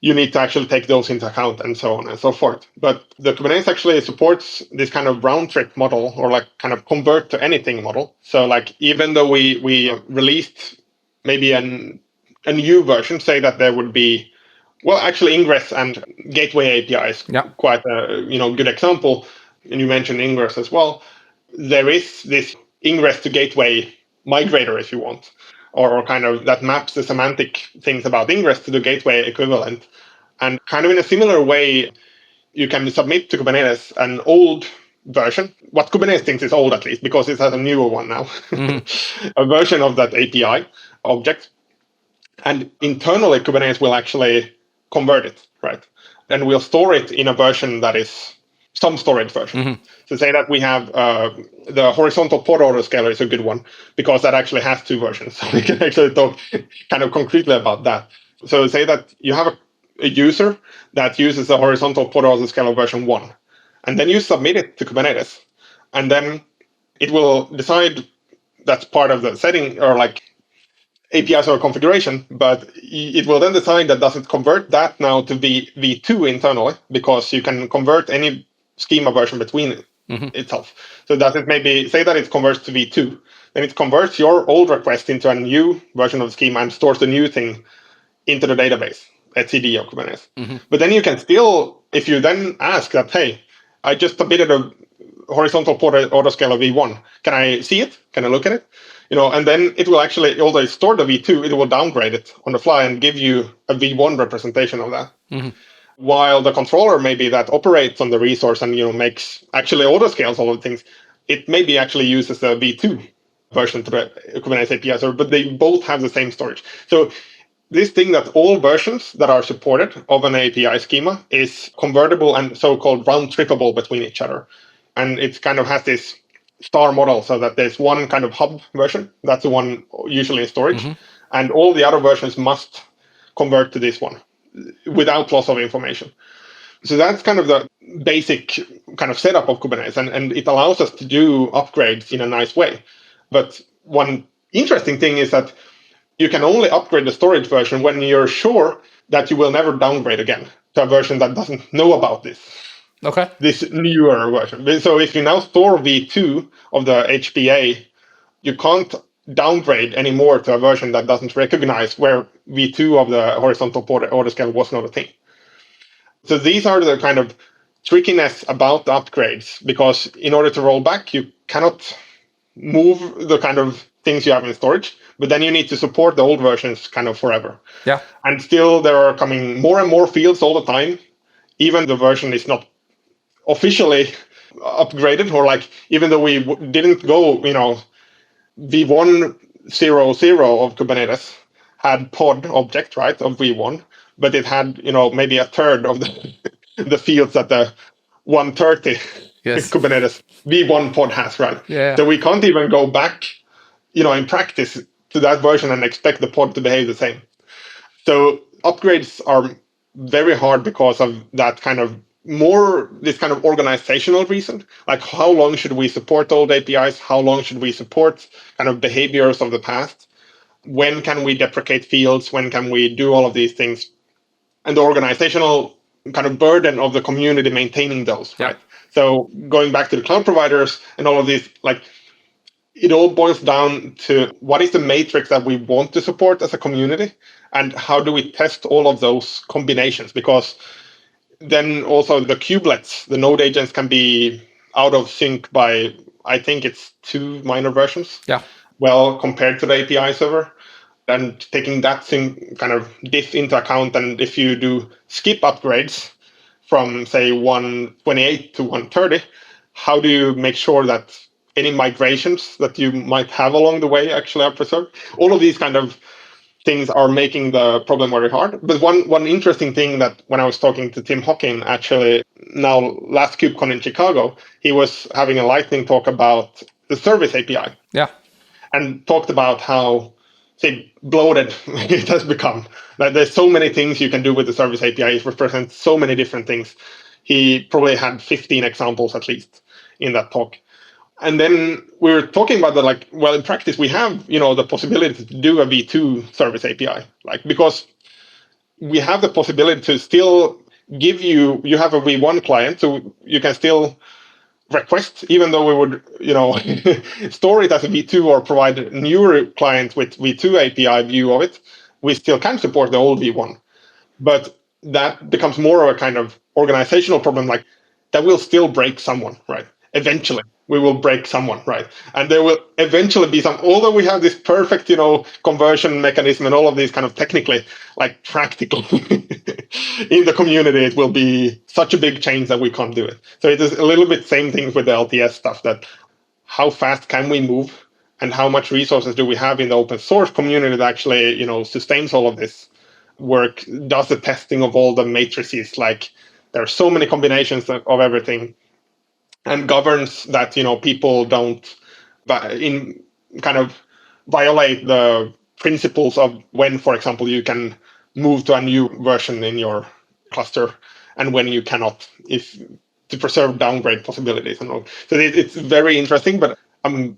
S3: you need to actually take those into account and so on and so forth. But the Kubernetes actually supports this kind of round trip model, or like kind of convert to anything model. So like even though we released maybe a new version, say that there would be, well, actually Ingress and Gateway API is quite a good example. And you mentioned Ingress as well. There is this Ingress to Gateway migrator, if you want, or kind of that maps the semantic things about Ingress to the Gateway equivalent. And kind of in a similar way, you can submit to Kubernetes an old version, what Kubernetes thinks is old at least, because it has a newer one now, a version of that API object. And internally, Kubernetes will actually convert it, right? And we'll store it in a version that is some storage version. So say that we have the horizontal pod autoscaler is a good one, because that actually has two versions. So we can actually talk kind of concretely about that. So say that you have a user that uses the horizontal pod autoscaler version 1, and then you submit it to Kubernetes, and then it will decide that's part of the setting, or like APIs or configuration, but it will then decide that does it convert that now to v2 internally, because you can convert any schema version between itself. So does it maybe say that it converts to v2, then it converts your old request into a new version of the schema and stores the new thing into the database, etcd of Kubernetes. But then you can still, if you then ask that, hey, I just submitted a horizontal pod autoscaler v1, can I see it? Can I look at it? And then it will actually, although it's stored the v2, it will downgrade it on the fly and give you a v1 representation of that. While the controller maybe that operates on the resource and makes actually autoscales all of the things, it maybe actually uses the v2 version to the Kubernetes API server, but they both have the same storage. So this thing that all versions that are supported of an API schema is convertible and so-called round-trippable between each other. And it kind of has this star model, so that there's one kind of hub version, that's the one usually in storage, and all the other versions must convert to this one without loss of information. So that's kind of the basic kind of setup of Kubernetes, and it allows us to do upgrades in a nice way. But one interesting thing is that you can only upgrade the storage version when you're sure that you will never downgrade again to a version that doesn't know about this.
S1: Okay.
S3: This newer version. So if you now store v2 of the HPA, you can't downgrade anymore to a version that doesn't recognize where v2 of the horizontal pod autoscaler was not a thing. So these are the kind of trickiness about the upgrades, because in order to roll back, you cannot move the kind of things you have in storage, but then you need to support the old versions kind of forever.
S1: Yeah.
S3: And still there are coming more and more fields all the time. Even the version is not officially upgraded, or like even though we didn't go, v1.0.0 of Kubernetes had pod object, right, of v1, but it had, maybe a third of the fields that the 130 Kubernetes v1 pod has, right?
S1: Yeah.
S3: So we can't even go back, in practice to that version and expect the pod to behave the same. So upgrades are very hard because of that kind of this kind of organizational reason, like how long should we support old APIs? How long should we support kind of behaviors of the past? When can we deprecate fields? When can we do all of these things? And the organizational kind of burden of the community maintaining those, right? So going back to the cloud providers and all of these, like it all boils down to what is the matrix that we want to support as a community, and how do we test all of those combinations? Because then also the kubelets, the node agents, can be out of sync by, I think it's 2 minor versions.
S1: Yeah. Well,
S3: compared to the API server, and taking that thing kind of diff into account. And if you do skip upgrades from say 128 to 130, how do you make sure that any migrations that you might have along the way actually are preserved? All of these kind of things are making the problem very hard. But one interesting thing that when I was talking to Tim Hockin, actually now last KubeCon in Chicago, he was having a lightning talk about the service API.
S1: Yeah.
S3: And talked about how, say, bloated it has become. Like there's so many things you can do with the service API. It represents so many different things. He probably had 15 examples at least in that talk. And then we were talking about that, like, well, in practice, we have, the possibility to do a V2 service API, like, because we have the possibility to still give you have a V1 client, so you can still request, even though we would, store it as a V2 or provide newer clients with V2 API view of it, we still can support the old V1. But that becomes more of a kind of organizational problem, like that will still break someone, right? Eventually, we will break someone, right? And there will eventually be although we have this perfect, conversion mechanism and all of these kind of technically, like practical in the community, it will be such a big change that we can't do it. So it is a little bit same thing with the LTS stuff, that how fast can we move and how much resources do we have in the open source community that actually, sustains all of this work, does the testing of all the matrices, like there are so many combinations of everything, and governs that people don't kind of violate the principles of when, for example, you can move to a new version in your cluster and when you cannot, if to preserve downgrade possibilities and all. So it's very interesting, but I'm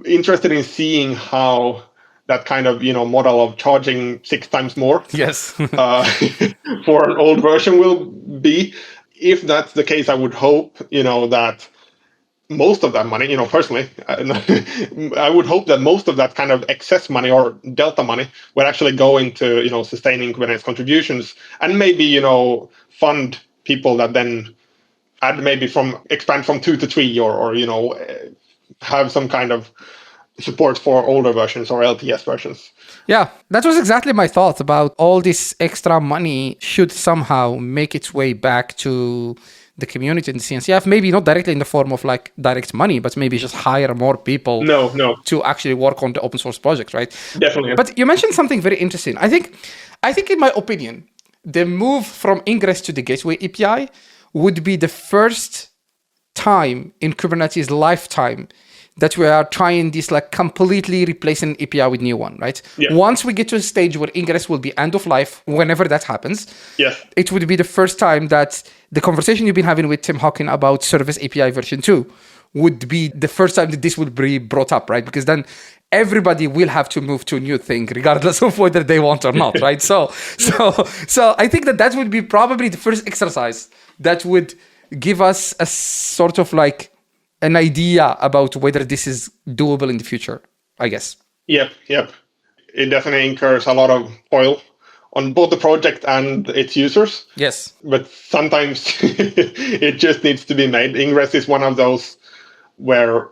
S3: interested in seeing how that kind of model of charging 6 times more
S1: Yes.
S3: for an old version will be. If that's the case, I would hope that most of that money, personally, I would hope that most of that kind of excess money or delta money would actually go into sustaining Kubernetes contributions, and maybe fund people that then add maybe expand from 2 to 3 or have some kind of support for older versions or LTS versions.
S1: Yeah, that was exactly my thought about all this extra money should somehow make its way back to the community in the CNCF, maybe not directly in the form of like direct money, but maybe just hire more people to actually work on the open source project, right?
S3: Definitely.
S1: But you mentioned something very interesting. I think in my opinion, the move from Ingress to the Gateway API would be the first time in Kubernetes lifetime that we are trying this like completely replacing an API with new one, right?
S3: Yeah.
S1: Once we get to a stage where Ingress will be end of life, whenever that happens, it would be the first time that the conversation you've been having with Tim Hawking about Service API version 2 would be the first time that this would be brought up, right? Because then everybody will have to move to a new thing, regardless of whether they want or not, right? So I think that would be probably the first exercise that would give us a sort of like an idea about whether this is doable in the future, I guess.
S3: Yep. It definitely incurs a lot of oil on both the project and its users.
S1: Yes.
S3: But sometimes it just needs to be made. Ingress is one of those where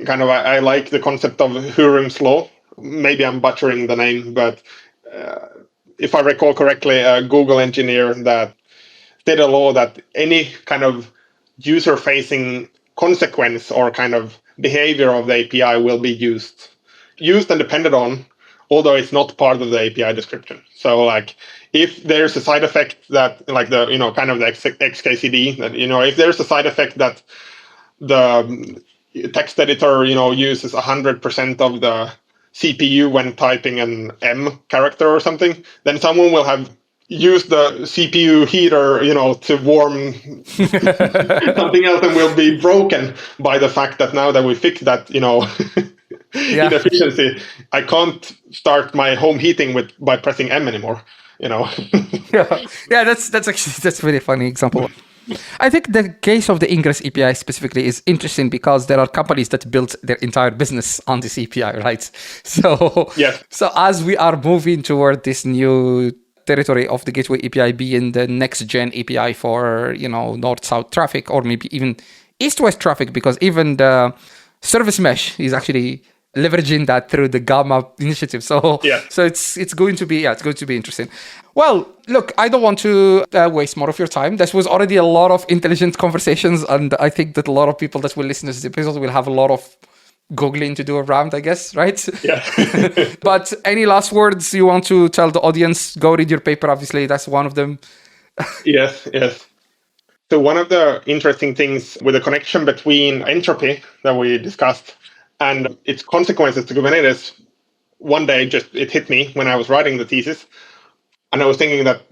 S3: kind of I like the concept of Hurum's law. Maybe I'm butchering the name, but if I recall correctly, a Google engineer that did a law that any kind of user-facing consequence or kind of behavior of the API will be used and depended on, although it's not part of the API description. So like if there's a side effect that like the, kind of the XKCD, that, if there's a side effect that the text editor, uses 100% of the CPU when typing an M character or something, then someone will have used the CPU heater, to warm something else, and will be broken by the fact that now that we fixed that, inefficiency, I can't start my home heating by pressing M anymore,
S1: that's a very funny example. I think the case of the Ingress API specifically is interesting because there are companies that built their entire business on this API, right? So, So as we are moving toward this new territory of the Gateway API being the next gen API for, north-south traffic, or maybe even east-west traffic, because even the service mesh is actually leveraging that through the Gamma initiative. So it's going to be interesting. Well, look, I don't want to waste more of your time. This was already a lot of intelligent conversations, and I think that a lot of people that will listen to this episode will have a lot of Googling to do around, I guess, right?
S3: Yeah.
S1: But any last words you want to tell the audience? Go read your paper, obviously. That's one of them.
S3: Yes. So one of the interesting things with the connection between Entropy that we discussed and its consequences to Kubernetes, one day it hit me when I was writing the thesis. And I was thinking that,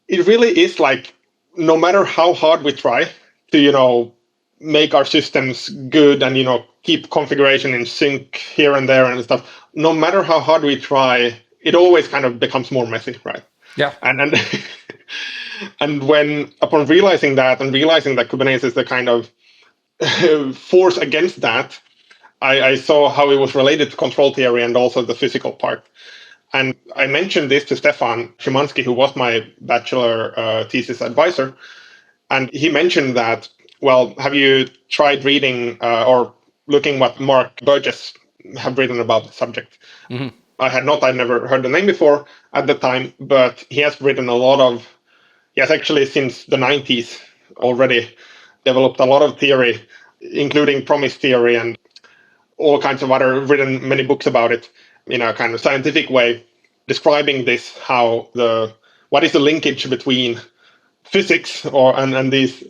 S3: it really is like, no matter how hard we try to, make our systems good and, keep configuration in sync here and there and stuff, no matter how hard we try, it always kind of becomes more messy, right?
S1: Yeah.
S3: And and when upon realizing that Kubernetes is the kind of force against that, I saw how it was related to control theory and also the physical part. And I mentioned this to Stefan Szymanski, who was my bachelor thesis advisor. And he mentioned that, well, have you tried reading or looking what Mark Burgess have written about the subject? Mm-hmm. I'd never heard the name before at the time, but he has written a lot of, he has actually since the 90s already developed a lot of theory, including promise theory and all kinds of other, written many books about it in a kind of scientific way, describing this, what is the linkage between physics and these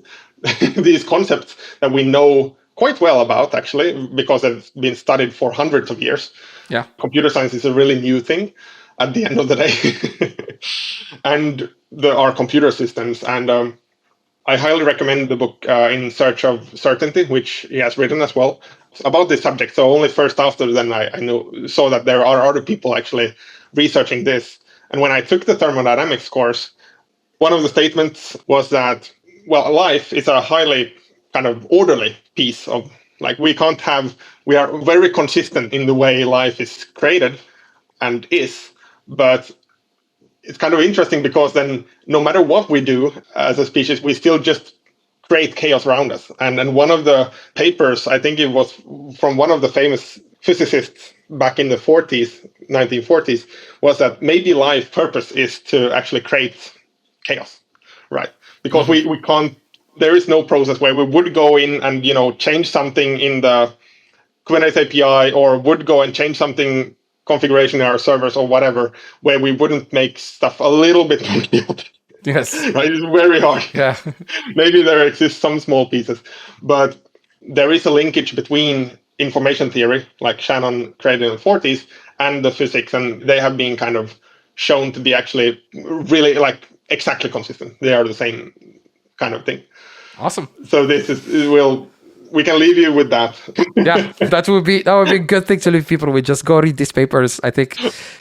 S3: these concepts that we know quite well about, actually, because they've been studied for hundreds of years.
S1: Yeah.
S3: Computer science is a really new thing at the end of the day. And there are computer systems. And I highly recommend the book In Search of Certainty, which he has written as well, about this subject. So only first after then I saw that there are other people actually researching this. And when I took the thermodynamics course, one of the statements was that, well, life is a highly kind of orderly piece of, like, we are very consistent in the way life is created and is, but it's kind of interesting because then no matter what we do as a species, we still just create chaos around us. And one of the papers, I think it was from one of the famous physicists back in the 1940s, was that maybe life purpose is to actually create chaos, right? Because we can't, there is no process where we would go in and, change something in the Kubernetes API, or would go and change something configuration in our servers or whatever, where we wouldn't make stuff a little bit more chaotic.
S1: Yes.
S3: Right? It's very hard.
S1: Yeah.
S3: Maybe there exist some small pieces, but there is a linkage between information theory, like Shannon created in the 40s, and the physics, and they have been kind of shown to be actually really like exactly consistent. They are the same kind of thing.
S1: Awesome.
S3: So we can leave you with that.
S1: Yeah, that would be a good thing to leave people with. Just go read these papers. I think,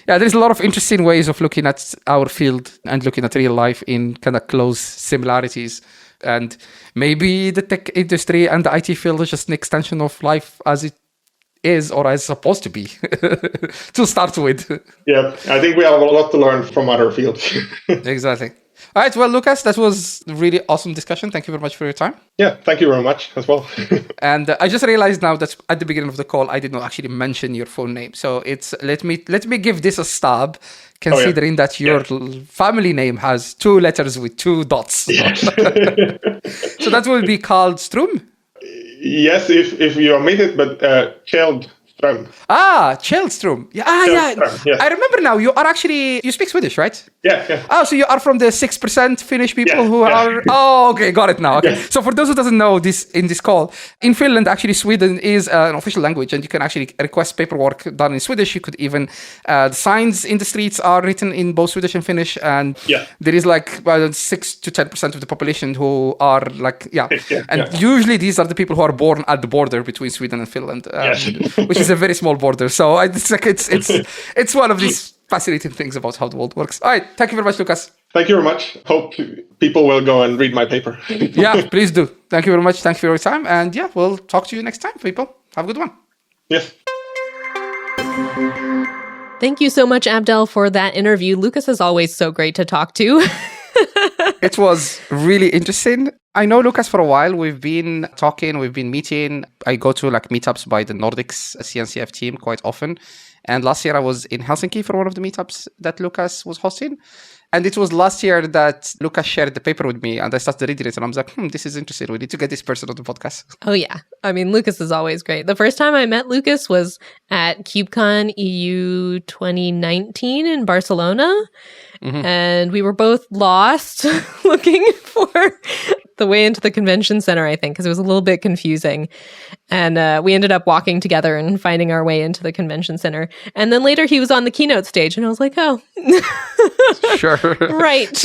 S1: there's a lot of interesting ways of looking at our field and looking at real life in kind of close similarities. And maybe the tech industry and the IT field is just an extension of life as it is or as supposed to be to start with.
S3: Yeah, I think we have a lot to learn from other fields.
S1: Exactly. All right. Well, Lucas, that was a really awesome discussion. Thank you very much for your time.
S3: Yeah, thank you very much as well.
S1: And I just realized now that at the beginning of the call, I did not actually mention your full name. So let me give this a stab, considering that your family name has 2 letters with 2 dots.
S3: Yes.
S1: So that will be Käldström?
S3: Yes, if you omit it, but Käldström.
S1: Käldström. Yeah,
S3: Yes.
S1: I remember now. You speak Swedish, right?
S3: Yeah.
S1: Oh, so you are from the 6% Finnish people who are... Oh, okay, got it now. Okay. Yes. So for those who doesn't know this in this call, in Finland, actually, Sweden is an official language, and you can actually request paperwork done in Swedish. You could even... the signs in the streets are written in both Swedish and Finnish, and there is like 6 to 10% of the population who are like... Usually these are the people who are born at the border between Sweden and Finland, which is a very small border. So it's one of these fascinating things about how the world works. All right. Thank you very much, Lucas.
S3: Thank you very much. Hope people will go and read my paper.
S1: Yeah, please do. Thank you very much. Thank you for your time. And we'll talk to you next time, people. Have a good one.
S3: Yes.
S2: Thank you so much, Abdel, for that interview. Lucas is always so great to talk to.
S1: It was really interesting. I know Lucas for a while. We've been talking, we've been meeting. I go to like meetups by the Nordics CNCF team quite often. And last year I was in Helsinki for one of the meetups that Lucas was hosting. And it was last year that Lucas shared the paper with me and I started reading it and I was like, this is interesting. We need to get this person on the podcast.
S2: Oh, yeah. I mean, Lucas is always great. The first time I met Lucas was at KubeCon EU 2019 in Barcelona. Mm-hmm. And we were both lost looking for the way into the convention center, I think, because it was a little bit confusing. And we ended up walking together and finding our way into the convention center. And then later he was on the keynote stage and I was like, oh.
S1: Sure.
S2: Right.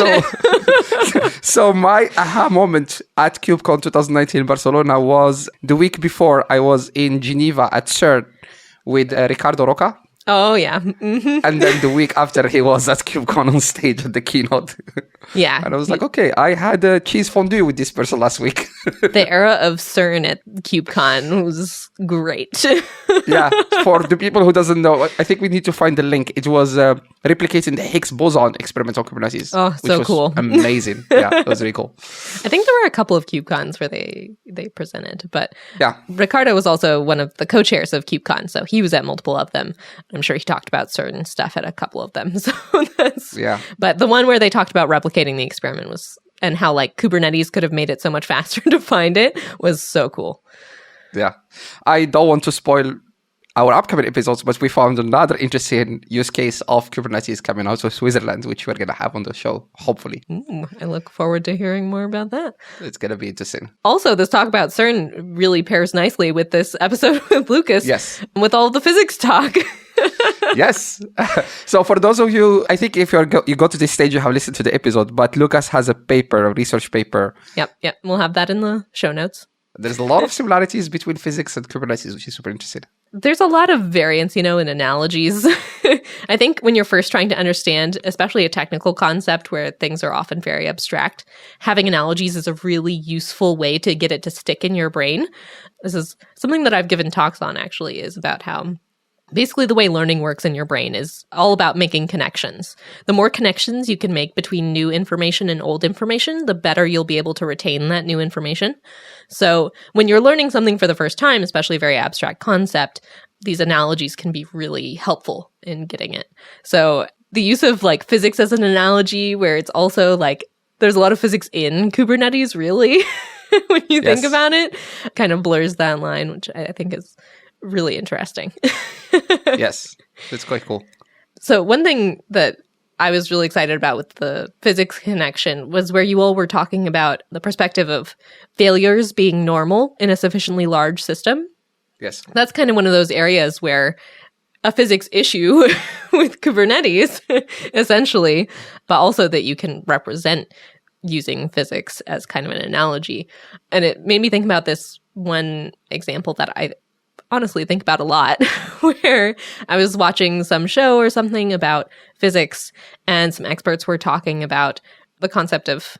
S1: So my aha moment at KubeCon 2019 in Barcelona was the week before I was in Geneva at CERN with Ricardo Roca.
S2: Oh, yeah. Mm-hmm.
S1: And then the week after, he was at KubeCon on stage at the keynote.
S2: Yeah.
S1: And I was like, okay, I had a cheese fondue with this person last week.
S2: The era of CERN at KubeCon was great.
S1: Yeah, for the people who doesn't know, I think we need to find the link. It was replicating the Higgs boson experiment on Kubernetes.
S2: Oh, so
S1: which was
S2: cool.
S1: Amazing. Yeah, it was really cool.
S2: I think there were a couple of KubeCons where they presented, but
S1: Yeah.
S2: Ricardo was also one of the co-chairs of KubeCon, so he was at multiple of them. I'm sure he talked about certain stuff at a couple of them. So that's,
S1: Yeah.
S2: But the one where they talked about replicating the experiment was, and how like Kubernetes could have made it so much faster to find it, was so cool.
S1: Yeah. I don't want to spoil our upcoming episodes, but we found another interesting use case of Kubernetes coming out of Switzerland, which we're going to have on the show, hopefully.
S2: Ooh, I look forward to hearing more about that.
S1: It's going to be interesting.
S2: Also, this talk about CERN really pairs nicely with this episode with Lucas.
S1: Yes.
S2: With all the physics talk.
S1: Yes. So for those of you, I think if you got to this stage, you have listened to the episode, but Lucas has a research paper.
S2: Yep. We'll have that in the show notes.
S1: There's a lot of similarities between physics and Kubernetes, which is super interesting.
S2: There's a lot of variance, in analogies. I think when you're first trying to understand, especially a technical concept where things are often very abstract, having analogies is a really useful way to get it to stick in your brain. This is something that I've given talks on, actually, is about how basically the way learning works in your brain is all about making connections. The more connections you can make between new information and old information, the better you'll be able to retain that new information. So when you're learning something for the first time, especially a very abstract concept, these analogies can be really helpful in getting it. So the use of like physics as an analogy, where it's also like there's a lot of physics in Kubernetes, really, when you think about it, kind of blurs that line, which I think is really interesting.
S1: Yes, it's quite cool.
S2: So one thing that I was really excited about with the physics connection was where you all were talking about the perspective of failures being normal in a sufficiently large system.
S1: Yes.
S2: That's kind of one of those areas where a physics issue with Kubernetes, essentially, but also that you can represent using physics as kind of an analogy. And it made me think about this one example that I honestly think about a lot, where I was watching some show or something about physics, and some experts were talking about the concept of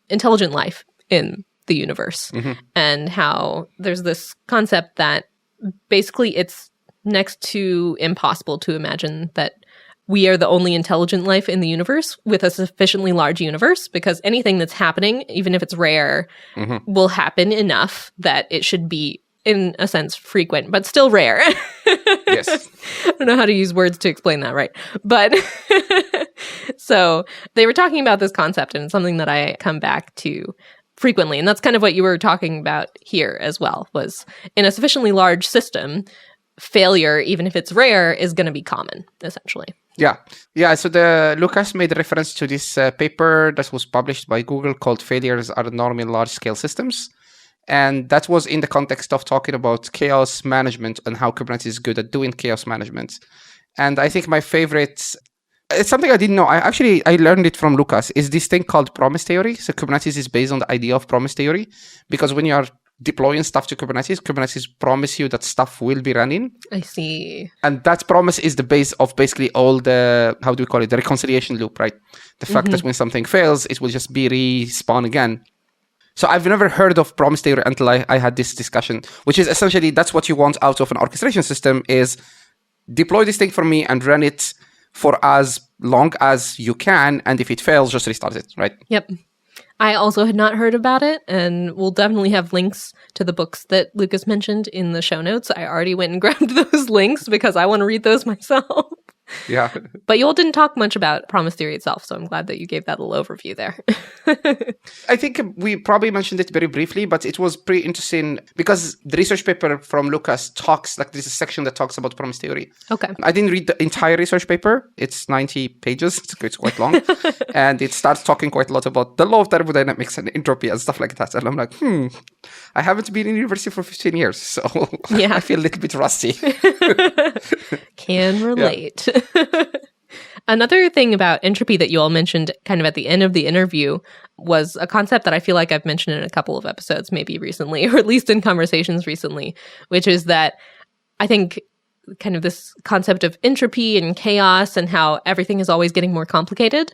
S2: intelligent life in the universe, and how there's this concept that basically it's next to impossible to imagine that we are the only intelligent life in the universe with a sufficiently large universe, because anything that's happening, even if it's rare, will happen enough that it should be, in a sense, frequent, but still rare.
S1: Yes.
S2: I don't know how to use words to explain that right. But so they were talking about this concept, and it's something that I come back to frequently. And that's kind of what you were talking about here as well, was in a sufficiently large system, failure, even if it's rare, is going to be common, essentially.
S1: Yeah. So Lucas made reference to this paper that was published by Google called "Failures Are the Norm in Large-Scale Systems." And that was in the context of talking about chaos management and how Kubernetes is good at doing chaos management. And I think my favorite, it's something I didn't know. I learned it from Lucas, is this thing called promise theory. So Kubernetes is based on the idea of promise theory, because when you are deploying stuff to Kubernetes promise you that stuff will be running.
S2: I see.
S1: And that promise is the base of basically all the, how do we call it, the reconciliation loop, right? The fact that when something fails, it will just be respawn again. So I've never heard of promise theory until I had this discussion, which is essentially that's what you want out of an orchestration system, is deploy this thing for me and run it for as long as you can. And if it fails, just restart it, right?
S2: Yep. I also had not heard about it, and we'll definitely have links to the books that Lucas mentioned in the show notes. I already went and grabbed those links because I want to read those myself.
S1: Yeah.
S2: But you all didn't talk much about promise theory itself, so I'm glad that you gave that a little overview there.
S1: I think we probably mentioned it very briefly, but it was pretty interesting because the research paper from Lucas talks, like there's a section that talks about promise theory.
S2: Okay.
S1: I didn't read the entire research paper. It's 90 pages. It's quite long. And it starts talking quite a lot about the law of thermodynamics and entropy and stuff like that. And I'm like, I haven't been in university for 15 years, so yeah. I feel a little bit rusty.
S2: Can relate. Yeah. Another thing about entropy that you all mentioned kind of at the end of the interview was a concept that I feel like I've mentioned in a couple of episodes maybe recently, or at least in conversations recently, which is that I think kind of this concept of entropy and chaos and how everything is always getting more complicated.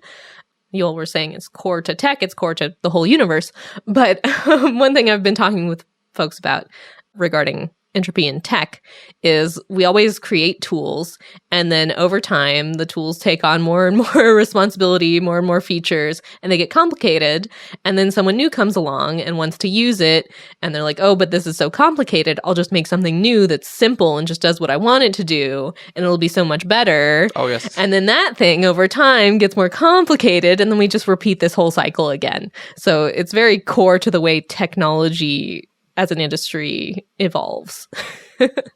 S2: You all were saying it's core to tech, it's core to the whole universe. But one thing I've been talking with folks about regarding entropy in tech is we always create tools, and then over time the tools take on more and more responsibility, more and more features, and they get complicated, and then someone new comes along and wants to use it, and they're like, oh, but this is so complicated, I'll just make something new that's simple and just does what I want it to do, and it'll be so much better.
S1: Oh, yes.
S2: And then that thing over time gets more complicated, and then we just repeat this whole cycle again. So it's very core to the way technology as an industry evolves.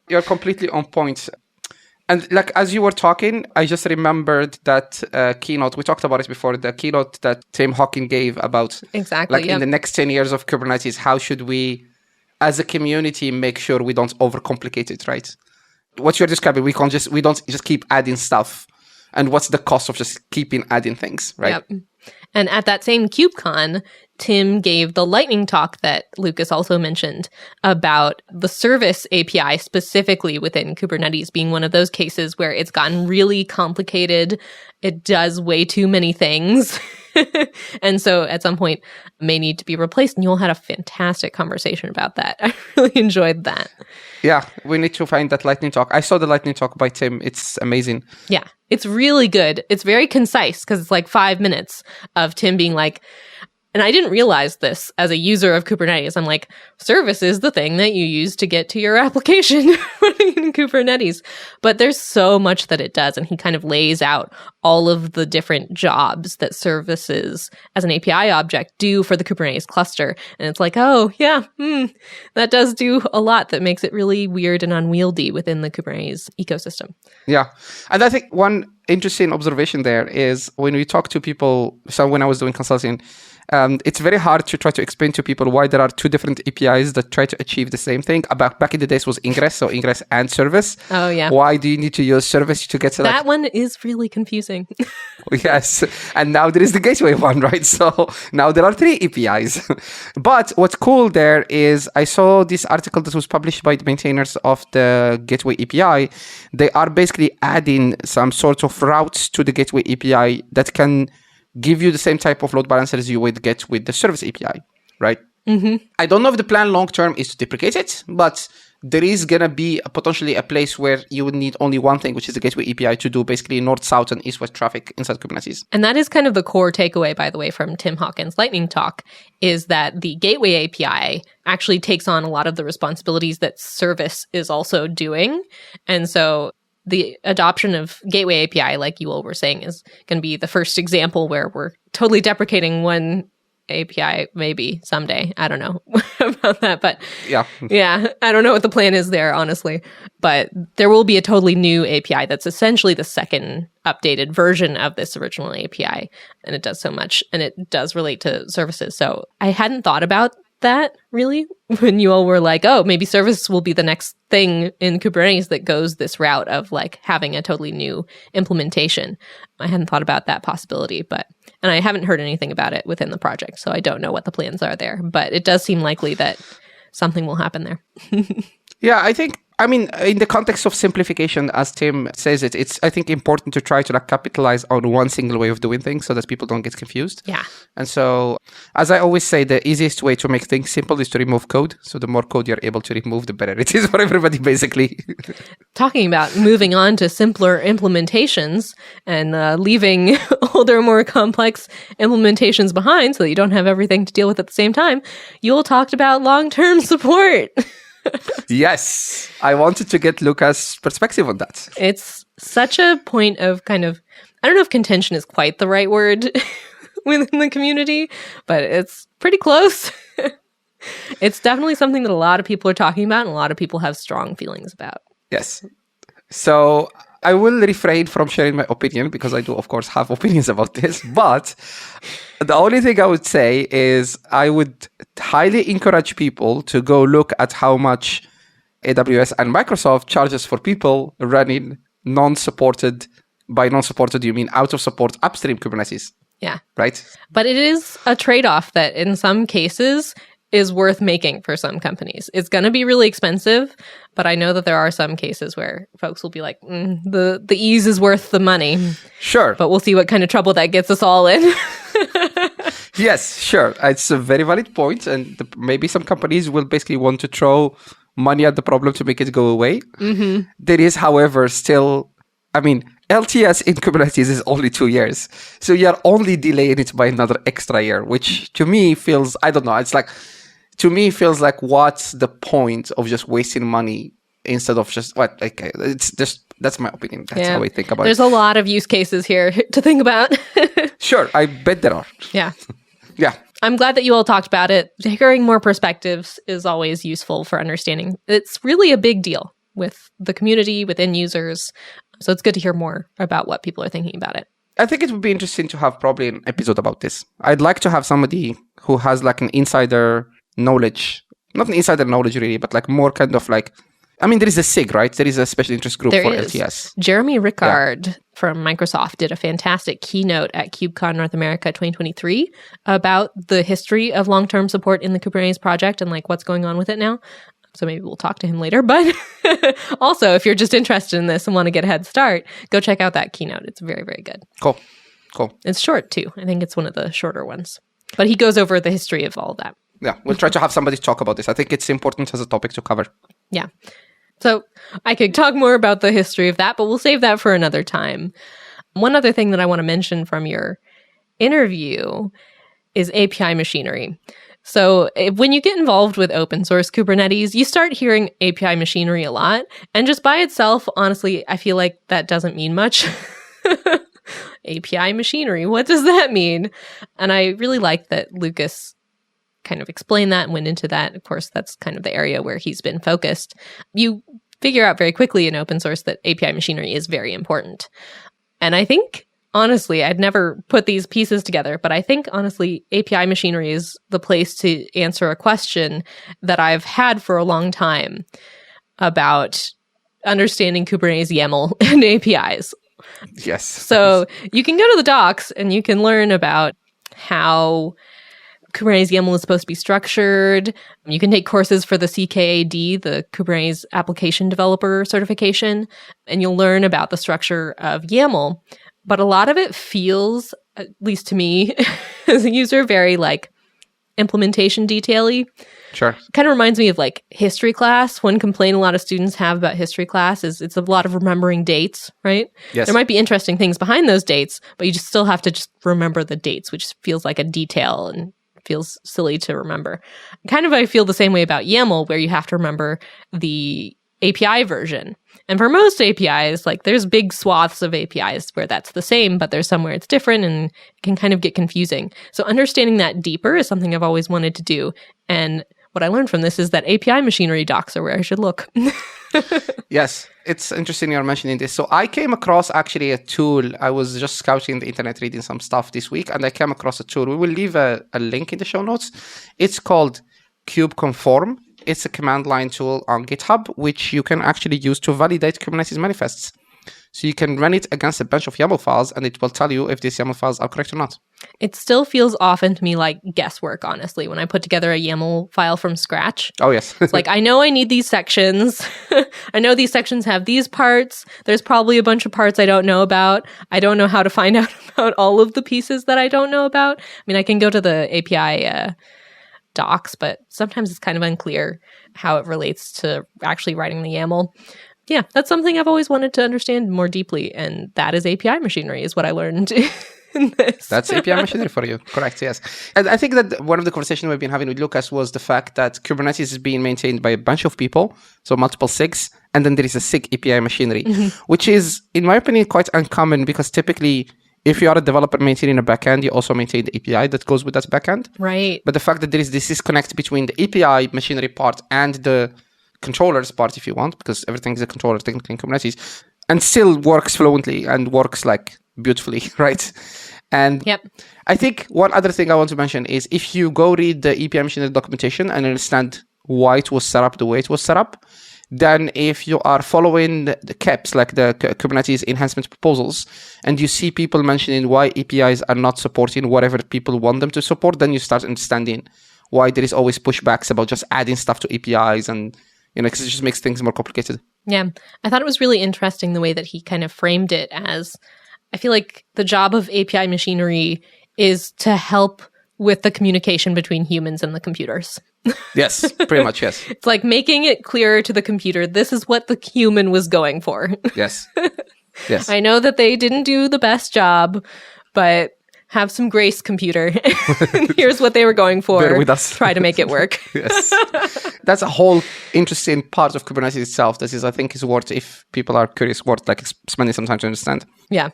S1: You're completely on point. And like, as you were talking, I just remembered that keynote. We talked about it before, the keynote that Tim Hawking gave about
S2: exactly,
S1: like in the next 10 years of Kubernetes, how should we, as a community, make sure we don't overcomplicate it, right? What you're describing, we don't just keep adding stuff. And what's the cost of just keeping adding things, right?
S2: Yep. And at that same KubeCon, Tim gave the lightning talk that Lucas also mentioned about the service API specifically within Kubernetes being one of those cases where it's gotten really complicated. It does way too many things. And so at some point may need to be replaced. And you all had a fantastic conversation about that. I really enjoyed that.
S1: Yeah, we need to find that lightning talk. I saw the lightning talk by Tim. It's amazing.
S2: Yeah, it's really good. It's very concise because it's like 5 minutes of Tim being like, and I didn't realize this as a user of Kubernetes. I'm like, service is the thing that you use to get to your application running in Kubernetes. But there's so much that it does. And he kind of lays out all of the different jobs that services as an API object do for the Kubernetes cluster. And it's like, oh, yeah, that does do a lot that makes it really weird and unwieldy within the Kubernetes ecosystem.
S1: Yeah. And I think one interesting observation there is when we talk to people, so when I was doing consulting, it's very hard to try to explain to people why there are two different APIs that try to achieve the same thing. Back in the days was ingress, so ingress and service.
S2: Oh, yeah.
S1: Why do you need to use service to get to
S2: that one is really confusing.
S1: Yes. And now there is the gateway one, right? So now there are three APIs. But what's cool there is I saw this article that was published by the maintainers of the gateway API. They are basically adding some sort of routes to the gateway API that can give you the same type of load balancers you would get with the service API, right?
S2: Mm-hmm.
S1: I don't know if the plan long-term is to deprecate it, but there is going to be potentially a place where you would need only one thing, which is the gateway API, to do basically north-south and east-west traffic inside Kubernetes.
S2: And that is kind of the core takeaway, by the way, from Tim Hawkins' lightning talk, is that the gateway API actually takes on a lot of the responsibilities that service is also doing. And so the adoption of gateway API, like you all were saying, is going to be the first example where we're totally deprecating one API, maybe someday. I don't know about that, but yeah, I don't know what the plan is there, honestly. But there will be a totally new API that's essentially the second updated version of this original API, and it does so much, and it does relate to services. So I hadn't thought about that really when you all were like, oh, maybe service will be the next thing in Kubernetes that goes this route of like having a totally new implementation. I hadn't thought about that possibility, and I haven't heard anything about it within the project, so I don't know what the plans are there, but it does seem likely that something will happen there.
S1: Yeah, I mean, in the context of simplification, as Tim says it's, I think, important to try to like capitalize on one single way of doing things so that people don't get confused.
S2: Yeah.
S1: And so, as I always say, the easiest way to make things simple is to remove code. So the more code you're able to remove, the better it is for everybody, basically.
S2: Talking about moving on to simpler implementations and leaving older, more complex implementations behind so that you don't have everything to deal with at the same time, you all talked about long-term support.
S1: Yes, I wanted to get Lucas' perspective on that.
S2: It's such a point of kind of, I don't know if contention is quite the right word within the community, but it's pretty close. It's definitely something that a lot of people are talking about and a lot of people have strong feelings about.
S1: Yes. So I will refrain from sharing my opinion because I do, of course, have opinions about this. But the only thing I would say is I would highly encourage people to go look at how much AWS and Microsoft charges for people running non-supported. By non-supported, you mean out of support upstream Kubernetes.
S2: Yeah.
S1: Right?
S2: But it is a trade-off that in some cases is worth making for some companies. It's going to be really expensive, but I know that there are some cases where folks will be like, the ease is worth the money.
S1: Sure.
S2: But we'll see what kind of trouble that gets us all in.
S1: Yes, sure. It's a very valid point. And maybe some companies will basically want to throw money at the problem to make it go away. Mm-hmm. There is, however, still, LTS in Kubernetes is only 2 years. So you're only delaying it by another extra year, which to me feels, I don't know, it's like, to me feels like what's the point of just wasting money instead of just, it's just, that's my opinion. That's how I think about it.
S2: There's a lot of use cases here to think about.
S1: Sure, I bet there are.
S2: Yeah.
S1: Yeah.
S2: I'm glad that you all talked about it. Hearing more perspectives is always useful for understanding. It's really a big deal with the community, with end users. So it's good to hear more about what people are thinking about it.
S1: I think it would be interesting to have probably an episode about this. I'd like to have somebody who has like an insider knowledge, not an insider knowledge really, but like more kind of like, there is a SIG, right? There is a special interest group for LTS.
S2: Jeremy Rickard from Microsoft did a fantastic keynote at KubeCon North America 2023 about the history of long-term support in the Kubernetes project and like what's going on with it now. So maybe we'll talk to him later. But also, if you're just interested in this and want to get a head start, go check out that keynote. It's very, very good.
S1: Cool.
S2: It's short too. I think it's one of the shorter ones. But he goes over the history of all of that.
S1: Yeah, we'll try to have somebody talk about this. I think it's important as a topic to cover.
S2: Yeah. So I could talk more about the history of that, but we'll save that for another time. One other thing that I want to mention from your interview is API machinery. So when you get involved with open source Kubernetes, you start hearing API machinery a lot. And just by itself, honestly, I feel like that doesn't mean much. API machinery, what does that mean? And I really like that Lucas kind of explained that and went into that. Of course, that's kind of the area where he's been focused. You figure out very quickly in open source that API machinery is very important. And I think, honestly, I'd never put these pieces together, but I think, honestly, API machinery is the place to answer a question that I've had for a long time about understanding Kubernetes YAML and APIs.
S1: Yes.
S2: So you can go to the docs and you can learn about how Kubernetes YAML is supposed to be structured. You can take courses for the CKAD, the Kubernetes Application Developer Certification, and you'll learn about the structure of YAML. But a lot of it feels, at least to me as a user, very like implementation detail-y.
S1: Sure.
S2: Kind of reminds me of like history class. One complaint a lot of students have about history class is it's a lot of remembering dates, right?
S1: Yes.
S2: There might be interesting things behind those dates, but you just still have to just remember the dates, which feels like a detail and feels silly to remember. Kind of I feel the same way about YAML, where you have to remember the API version. And for most APIs, like there's big swaths of APIs where that's the same, but there's some where it's different and it can kind of get confusing. So understanding that deeper is something I've always wanted to do. And what I learned from this is that API machinery docs are where I should look.
S1: Yes, it's interesting you're mentioning this. So I came across actually a tool. I was just scouting the internet, reading some stuff this week, and I came across a tool. We will leave a link in the show notes. It's called kubeconform. It's a command line tool on GitHub, which you can actually use to validate Kubernetes manifests. So you can run it against a bunch of YAML files, and it will tell you if these YAML files are correct or not.
S2: It still feels often to me like guesswork, honestly, when I put together a YAML file from scratch.
S1: Oh, yes.
S2: It's like, I know I need these sections. I know these sections have these parts. There's probably a bunch of parts I don't know about. I don't know how to find out about all of the pieces that I don't know about. I mean, I can go to the API docs, but sometimes it's kind of unclear how it relates to actually writing the YAML. Yeah, that's something I've always wanted to understand more deeply, and that is API machinery, is what I learned in this.
S1: That's API machinery for you. Correct, yes. And I think that one of the conversations we've been having with Lucas was the fact that Kubernetes is being maintained by a bunch of people, so multiple SIGs, and then there is a SIG API machinery, which is, in my opinion, quite uncommon because typically, if you are a developer maintaining a backend, you also maintain the API that goes with that backend.
S2: Right.
S1: But the fact that there is this disconnect between the API machinery part and the controllers part, if you want, because everything is a controller technically in Kubernetes, and still works fluently and works like beautifully, right? And I think one other thing I want to mention is if you go read the API machinery documentation and understand why it was set up the way it was set up, then if you are following the KEPs, like the Kubernetes enhancement proposals, and you see people mentioning why APIs are not supporting whatever people want them to support, then you start understanding why there is always pushbacks about just adding stuff to APIs and, because it just makes things more complicated.
S2: Yeah. I thought it was really interesting the way that he kind of framed it as, I feel like the job of API machinery is to help with the communication between humans and the computers.
S1: Yes, pretty much, yes.
S2: It's like making it clearer to the computer, this is what the human was going for.
S1: Yes. Yes.
S2: I know that they didn't do the best job, but have some grace, computer. Here's what they were going for.
S1: Bear with us.
S2: Try to make it work.
S1: Yes. That's a whole interesting part of Kubernetes itself. This is, I think, is worth, if people are curious, worth like spending some time to understand.
S2: Yeah.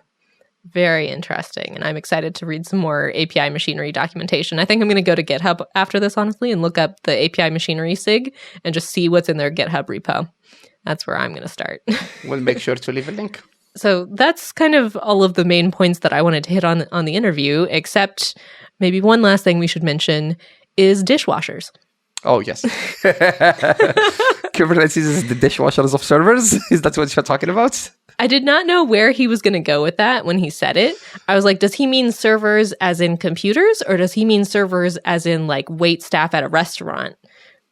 S2: Very interesting. And I'm excited to read some more API machinery documentation. I think I'm going to go to GitHub after this, honestly, and look up the API machinery SIG and just see what's in their GitHub repo. That's where I'm going to start.
S1: We'll make sure to leave a link.
S2: So that's kind of all of the main points that I wanted to hit on the interview, except maybe one last thing we should mention is dishwashers.
S1: Oh, yes. Kubernetes is the dishwashers of servers. Is that what you're talking about?
S2: I did not know where he was going to go with that when he said it. I was like, does he mean servers as in computers, or does he mean servers as in like wait staff at a restaurant?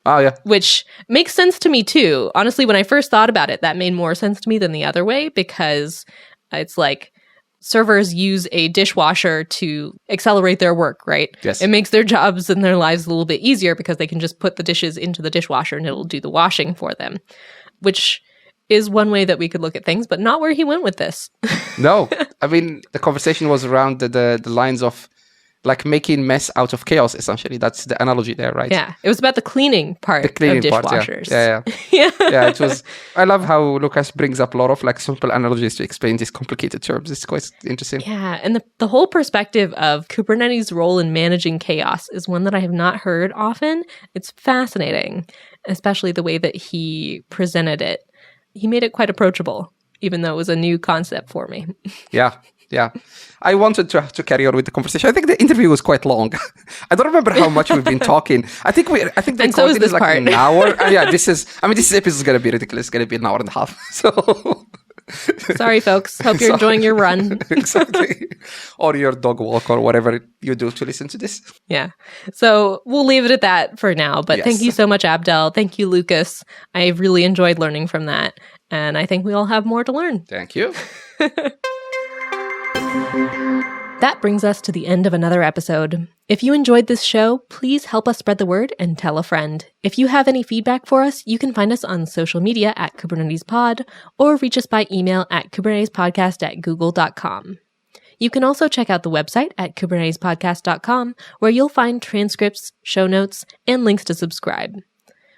S1: Oh, yeah.
S2: Which makes sense to me too. Honestly, when I first thought about it, that made more sense to me than the other way, because it's like servers use a dishwasher to accelerate their work, right?
S1: Yes.
S2: It makes their jobs and their lives a little bit easier because they can just put the dishes into the dishwasher and it'll do the washing for them, which is one way that we could look at things, but not where he went with this.
S1: No. I mean, the conversation was around the lines of like making mess out of chaos, essentially. That's the analogy there, right?
S2: Yeah. It was about the cleaning part of dishwashers.
S1: Yeah. Yeah, it was. I love how Lucas brings up a lot of like simple analogies to explain these complicated terms. It's quite interesting.
S2: Yeah. And the whole perspective of Kubernetes' role in managing chaos is one that I have not heard often. It's fascinating, especially the way that he presented it. He made it quite approachable, even though it was a new concept for me. Yeah.
S1: I wanted to carry on with the conversation. I think the interview was quite long. I don't remember how much we've been talking. I think the recording is like an hour. This episode is going to be ridiculous. It's going to be an hour and a half. So
S2: sorry, folks. Hope you're enjoying your run.
S1: Exactly. Or your dog walk or whatever you do to listen to this.
S2: Yeah. So we'll leave it at that for now. But Thank you so much, Abdel. Thank you, Lucas. I really enjoyed learning from that. And I think we all have more to learn.
S1: Thank you.
S2: That brings us to the end of another episode. If you enjoyed this show, please help us spread the word and tell a friend. If you have any feedback for us, you can find us on social media at KubernetesPod or reach us by email at kubernetespodcast@google.com. You can also check out the website at kubernetespodcast.com, where you'll find transcripts, show notes, and links to subscribe.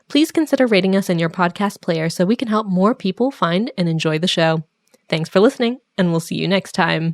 S2: Please consider rating us in your podcast player so we can help more people find and enjoy the show. Thanks for listening, and we'll see you next time.